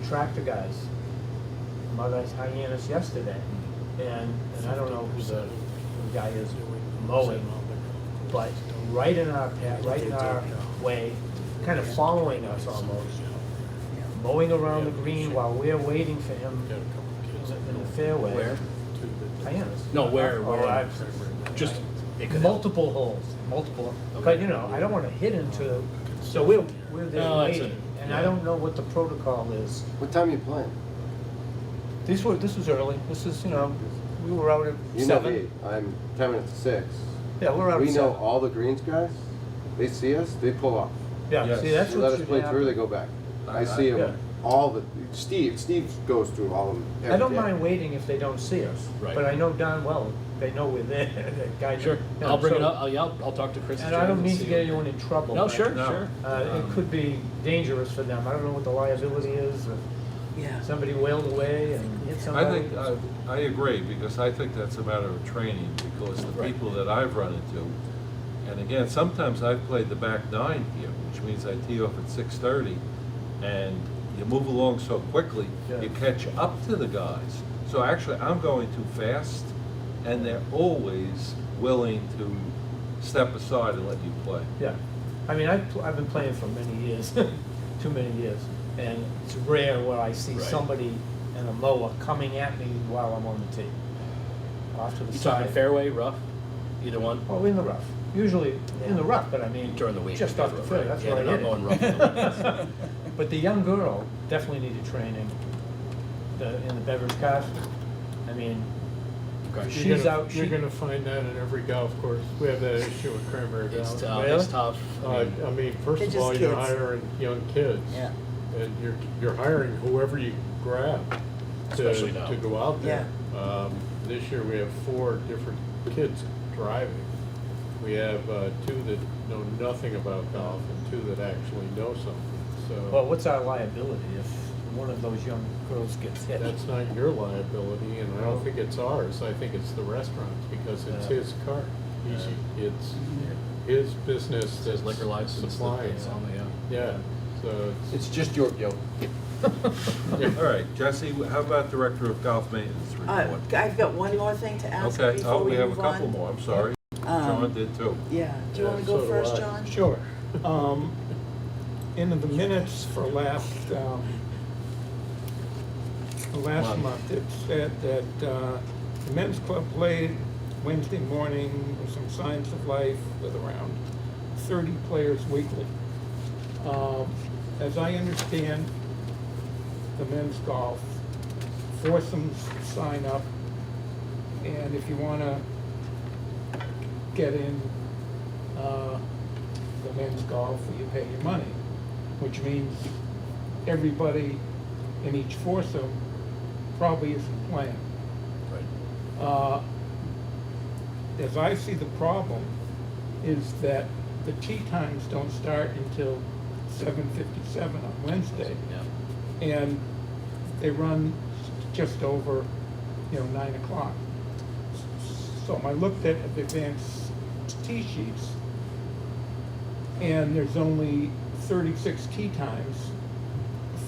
tractor guys. My guy's Hyannis yesterday, and I don't know who the guy is mowing, but right in our path, right in our way, kind of following us almost, mowing around the green while we're waiting for him in the fairway. Where? Hyannis. No, where? Oh, I've- Just it could multiple holes, multiple. Okay. But I don't want to hit into. So we're there No, that's waiting, it. and I don't know what the protocol is. What time are you playing? This was early. This is we were out at You know 7. me, I'm 10 minutes to 6. Yeah, we're out We at know 7. all the greens guys, they see us, they pull off. Yeah, Yes. see that's They what let us should play happen. through, they go back. I I- see yeah. them, all the, Steve goes through all of them every I don't day. mind waiting if they don't see us, Right. but I know darn well they know we're there. That guy. Sure. you know, I'll bring it so- up. I'll talk to Chris. And I don't and mean see to get what- anyone in trouble. No, but, sure, No. sure. It could be dangerous for them. I don't know what the liability is. If Yeah. somebody wailed away and hit I somebody. think, I agree, because I think that's a matter of training, because the Right. people that I've run into, and again, sometimes I've played the back 9 here, which means I tee off at 6:30, and you move along so quickly, Yeah. you catch up to the guys. So actually, I'm going too fast, and they're always willing to step aside and let you play. Yeah, I mean, I've been playing for many years, too many years, and it's rare where I see Right. somebody in a mower coming at me while I'm on the tee. Off to the You side. talking fairway, rough? Either one? Oh, in the rough. Usually in the rough, but I mean. During the week. Just off the field, that's Yeah, where I they're hit not going rough it. on the weekends. But the young girl definitely needed training, in the beverage cast. I mean, Okay. she's out, You're gonna find that in every golf course. We have that issue with Cranberry Valley. It's tough, Really? it's tough. I mean, first They're of just all, you're kids. hiring young kids. Yeah. And you're hiring whoever you grab Especially now. to go out there. This year, we have 4 different kids driving. We have 2 that know nothing about golf and 2 that actually know something, well, so what's our liability if one of those young girls gets hit? that's not your liability, and I don't think it's ours. I think it's the restaurant's, because it's Yeah. his cart. It's his business His that's liquor license, supplying. it's on the, Yeah, so It's just your guilt. All right, Jesse, how about Director of Golf Maintenance report? I've got one more thing to ask Okay, before we we have a move couple on. more, I'm sorry. John did too. Yeah, do you Yeah, wanna go so do first, I. John? Sure. In the minutes for last month, it said that the men's club played Wednesday morning with some signs of life with around 30 players weekly. As I understand, the men's golf foursomes sign up, and if you wanna get in the men's golf, you pay your money, which means everybody in each foursome probably isn't playing. right. As I see the problem is that the tee times don't start until 7:57 on Wednesday, Yeah. and they run just over, 9 o'clock. So I looked at the advanced tee sheets, and there's only 36 tee times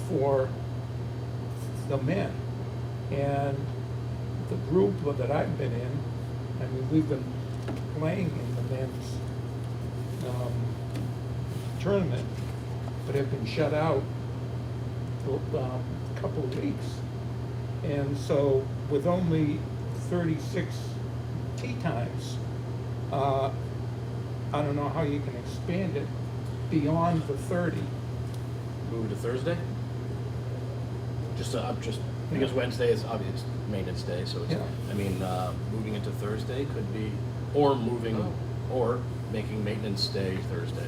for the men. And the group that I've been in, I mean, we've been playing in the men's tournament, but have been shut out a couple of weeks. And so with only 36 tee times, I don't know how you can expand it beyond the 30. Move to Thursday? Just because Wednesday is obvious maintenance day, so it's, Yeah. I mean, moving into Thursday could be, or or making maintenance day Thursday.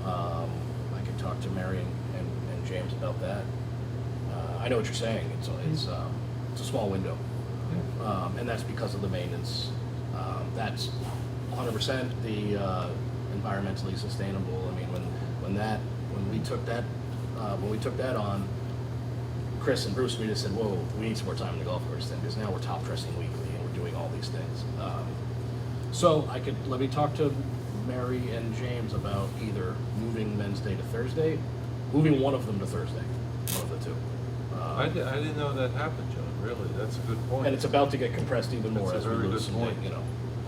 I could talk to Mary and James about that. I know what you're saying, it's a small window, and that's because of the maintenance. That's 100% the environmentally sustainable. I mean, when we took that on, Chris and Bruce, we just said, whoa, we need some more time in the golf course then, because now we're top dressing weekly and we're doing all these things. So let me talk to Mary and James about either moving men's day to Thursday, moving one of them to Thursday, one of the two. I didn't know that happened, John, really, that's a good point. And it's about to get compressed even more That's a as we very lose good some, point.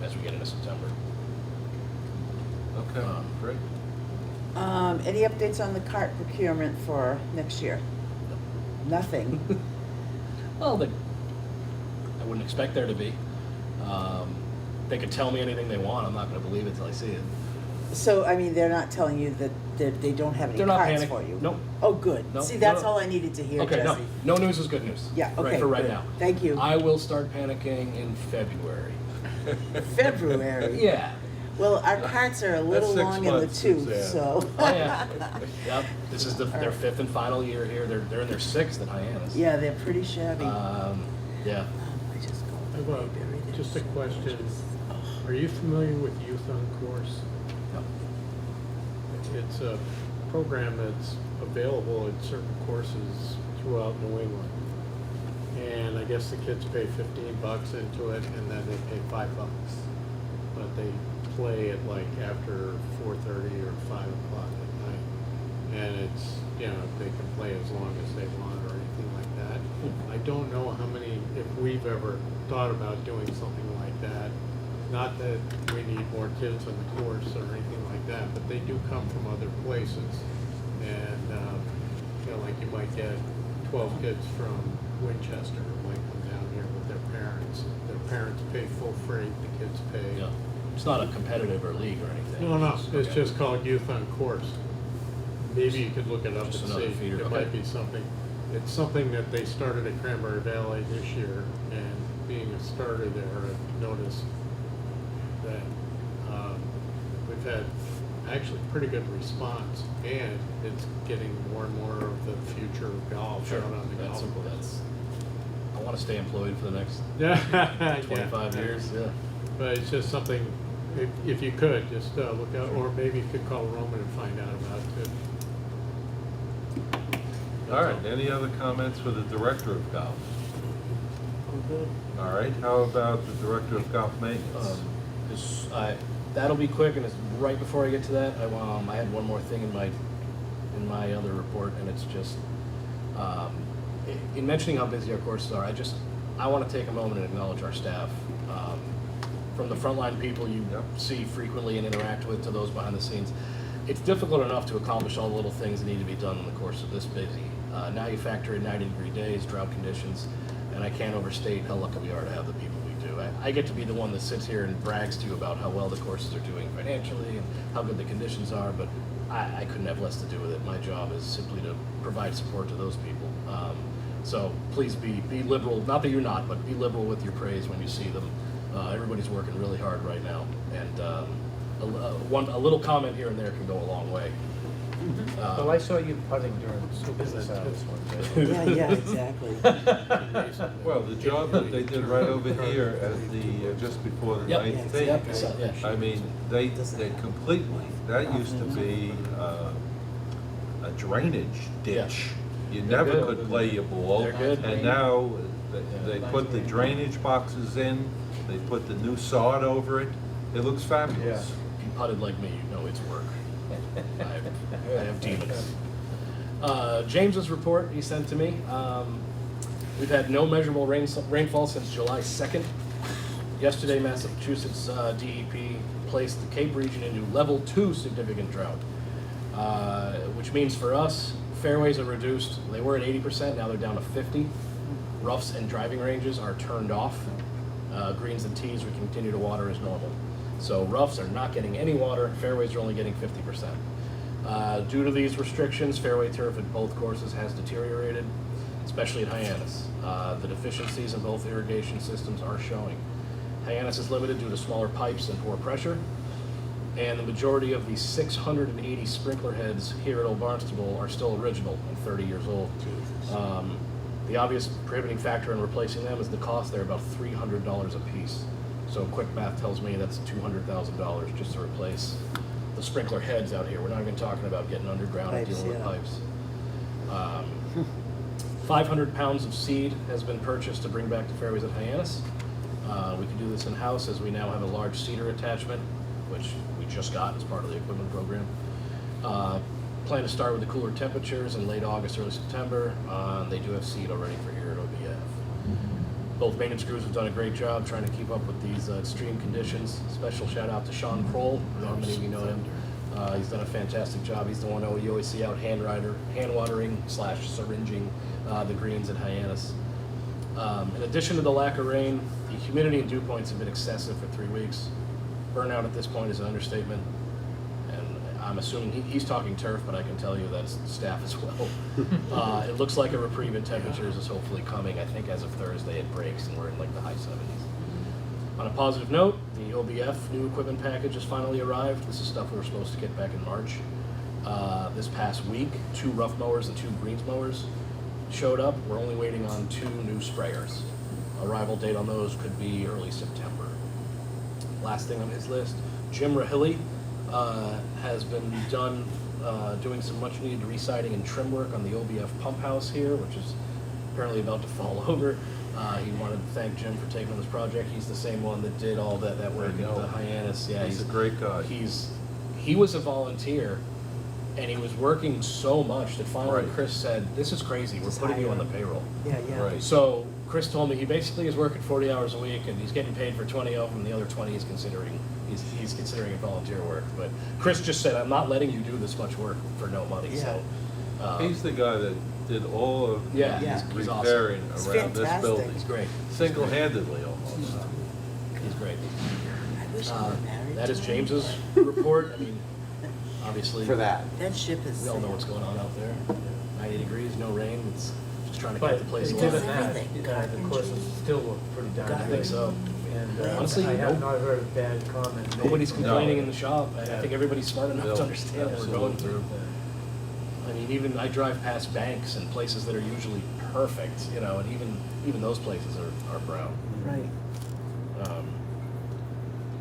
as we get into September. Okay, great. Any updates on the cart procurement for next year? Nothing. Well, I wouldn't expect there to be. They could tell me anything they want. I'm not going to believe it till I see it. So, I mean, they're not telling you that they don't have any They're not carts panic- for you? nope. Oh, good. Nope. See, that's No. all I needed to hear, Okay, Jesse. no news is good news. Yeah, okay, For right good. now. Thank you. I will start panicking in February. February. Yeah. Well, our carts are a little 6 long in the months, tooth, Suzanne. so. Oh yeah. Yep. This is their 5th and final year here. They're in their 6th at Hyannis. Yeah, they're pretty shabby. Yeah. I just go How about, Mayberry, they're just a so question, gorgeous. are you familiar with Youth on Course? No. It's a program that's available at certain courses throughout New England. And I guess the kids pay $15 into it, and then they pay $5. But they play it like after 4:30 or 5 o'clock at night. And it's, they can play as long as they want or anything like that. I don't know how many, if we've ever thought about doing something like that. Not that we need more kids on the course or anything like that, but they do come from other places. And, like you might get 12 kids from Winchester who might come down here with their parents. Their parents pay full freight, the kids pay Yeah. It's not a competitive or league or anything. No, it's okay. just called Youth on Course. Maybe you could look it up and Just see. another feeder, It okay. might be something. It's something that they started at Cranberry Valley this year, and being a starter there, I've noticed that we've had actually pretty good response, and it's getting more and more of the future of golf Sure, out on the that's golf simple. course. I want to stay employed for the next Yeah. 25 years. Yeah. But it's just something, if you could, just look out, or maybe you could call Roman and find out about it too. All right, any other comments for the Director of Golf? All right, how about the Director of Golf Maintenance? That'll be quick, and it's right before I get to that. I had one more thing in my other report, and it's just in mentioning how busy our courses are. I want to take a moment and acknowledge our staff, from the frontline people you Yep. see frequently and interact with to those behind the scenes. It's difficult enough to accomplish all the little things that need to be done in the course of this busy. Now you factor in 90-degree days, drought conditions, and I can't overstate how lucky we are to have the people we do. I get to be the one that sits here and brags to you about how well the courses are doing financially and how good the conditions are, but I couldn't have less to do with it. My job is simply to provide support to those people. So please be liberal, not that you're not, but be liberal with your praise when you see them. Everybody's working really hard right now, and a little comment here and there can go a long way. Well, I saw you putting during business hours one day. Yeah, exactly. Well, the job that they did right over here at the, just before the Yep. ninth Yeah, tee, exactly. Yeah. I mean, they completely, that used to be a drainage ditch. You never good. could play your ball. They're good. And now, they put the drainage boxes in, they put the new sod over it. It looks fabulous. If you putted like me, you know it's work. I have demons. James's report he sent to me. We've had no measurable rainfall since July 2nd. Yesterday, Massachusetts DEP placed the Cape region into level 2 significant drought, which means for us, fairways are reduced. They were at 80%, now they're down to 50. Roughs and driving ranges are turned off. Greens and tees we continue to water as normal. So roughs are not getting any water, fairways are only getting 50%. Due to these restrictions, fairway turf at both courses has deteriorated, especially at Hyannis. The deficiencies in both irrigation systems are showing. Hyannis is limited due to smaller pipes and poor pressure, and the majority of the 680 sprinkler heads here at Old Barnstable are still original and 30 years old. The obvious prohibiting factor in replacing them is the cost. They're about $300 a piece. So quick math tells me that's $200,000 just to replace the sprinkler heads out here. We're not even talking about getting underground and Pipes, dealing with yeah. pipes. 500 pounds of seed has been purchased to bring back to fairways at Hyannis. We can do this in-house as we now have a large cedar attachment, which we just got as part of the equipment program. Plan to start with the cooler temperatures in late August, early September. They do have seed already for here at OBF. Both maintenance crews have done a great job trying to keep up with these extreme conditions. Special shout out to Sean Kroll. I don't know how many of you know him. He's done a fantastic job. He's the one you always see out hand watering / syringing the greens at Hyannis. In addition to the lack of rain, the humidity and dew points have been excessive for 3 weeks. Burnout at this point is an understatement. I'm assuming he's talking turf, but I can tell you that's staff as well. It looks like a reprieve in temperatures is hopefully coming. I think as of Thursday it breaks and we're in like the high 70s. On a positive note, the OBF new equipment package has finally arrived. This is stuff we were supposed to get back in March. This past week, 2 rough mowers and 2 greens mowers showed up. We're only waiting on 2 new sprayers. Arrival date on those could be early September. Last thing on his list, Jim Rahilly has been doing some much needed re-siding and trim work on the OBF pump house here, which is apparently about to fall over. He wanted to thank Jim for taking on this project. He's the same one that did all that work at the Hyannis. Yeah, He's a great guy. He was a volunteer, and he was working so much that finally Right. Chris said, "This is crazy. We're Just putting you hire on the him." payroll." Yeah, yeah. Right. So Chris told me he basically is working 40 hours a week, and he's getting paid for 20 of them. The other 20 he's considering it volunteer work. But Chris just said, "I'm not letting you do this much work for no money." Yeah. So He's the guy that did all of the Yeah, he's awesome. repairing He's around this fantastic. building, he's great. single-handedly almost. He's great. wish I were married. That is to James's report. I mean, obviously. For that. That ship is. We all know what's going on out there. 90 degrees, no rain. It's just trying to But keep the place given alive. that, Everything. the courses still look pretty darn Got good. I think so. And Honestly, I have no- not heard a bad comment. Nobody's complaining No. in the shop. I think everybody's smart enough No, to understand what we're going absolutely. through. I mean, even I drive past banks and places that are usually perfect, you know, and even those places are brown. Right.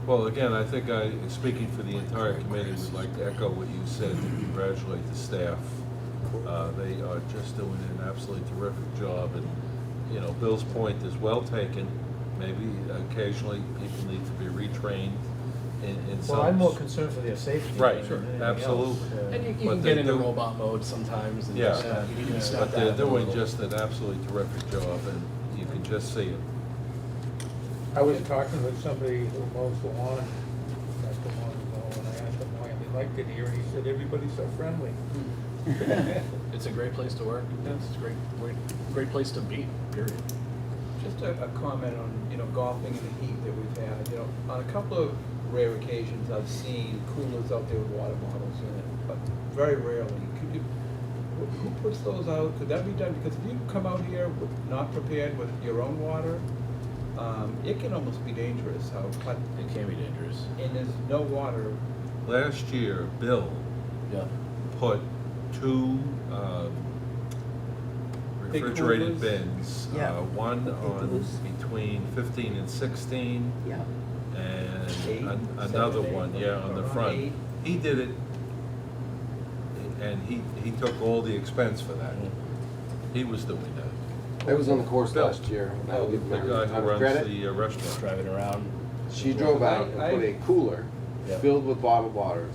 Well, again, I think speaking for the entire committee, would like to echo what you said, and congratulate the staff. They are just doing an absolutely terrific job, and, you know, Bill's point is well taken. Maybe occasionally people need to be retrained in some. Well, I'm more concerned for their safety. Right, than anything absolutely. else. And you But can they get into do- robot mode sometimes. And Yeah. just, you need to stop But that they're a doing little. just an absolutely terrific job, and you can just see it. I was talking with somebody who mows the lawn, not so long ago, and I asked him why he liked it here, and he said, everybody's so friendly. It's a great place to work. It's a great place to be, period. Just a comment on, you know, golfing in the heat that we've had. You know, on a couple of rare occasions, I've seen coolers out there with water bottles in it, but very rarely. Could you, who puts those out? Could that be done? Because if you come out here not prepared with your own water, it can almost be dangerous how, It can be dangerous. and there's no water. Last year, Bill Yeah. put two Big refrigerated coolers? bins, Yeah. one Big on coolers. between 15 and 16, Yeah. and Eight, another 7, one, 8, yeah, on the around front. 8. He did it, and he took all the expense for that. He was doing that. I was on the course Bill. last year, and I'll give The him guy a who ton of runs credit. the restaurant. Driving around. She drove out and put a cooler Yep. filled with bottled waters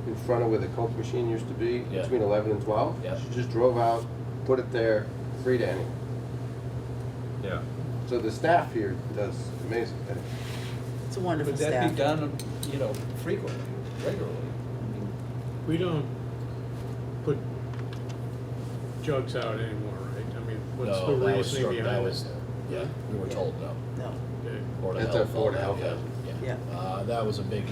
in front of where the Coke machine used to be, Yeah. between 11 and 12. Yeah. She just drove out, put it there, free to anyone. Yeah. So the staff here does amazing things. It's a wonderful Could staff. that be done, you know, frequently, regularly? I mean, We don't put jugs out anymore, right? I mean, what's the No, that was reasoning struck, behind that it? was, yeah, we were told no. No. Okay. Board of That's a Health, Board of all Health that, hazard. yeah. That was a big,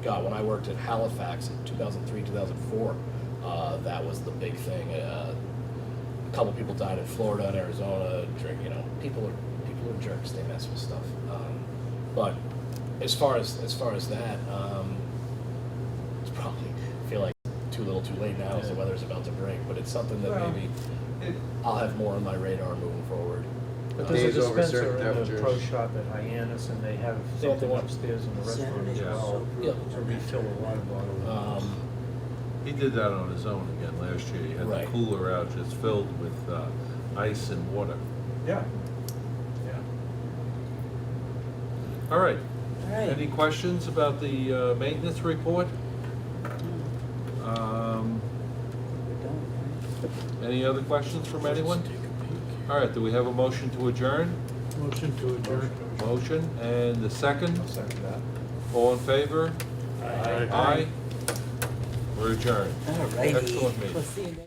God, when I worked at Halifax in 2003, 2004, that was the big thing. A couple people died in Florida and Arizona, you know, people are jerks, they mess with stuff. But as far as that, it's probably, I feel like too little too late now as the weather's about to break, but it's something that Well, maybe it- I'll have more on my radar moving forward. But there's a Days over dispenser certain in the temperatures. pro shop at Hyannis, and they have They have the something one- upstairs in the restaurant as Saturday, well, Yeah. to refill a water bottle. He did that on his own again last year. He had the Right. cooler out just filled with ice and water. Yeah, yeah. All right. All right. Any questions about the maintenance report? We're done, right? Any other questions from anyone? All right, do we have a motion to adjourn? Motion to adjourn. Motion, and the second? I'll second that. All in favor? Aye. Aye. We're adjourned. All righty. Excellent meeting. We'll see you next.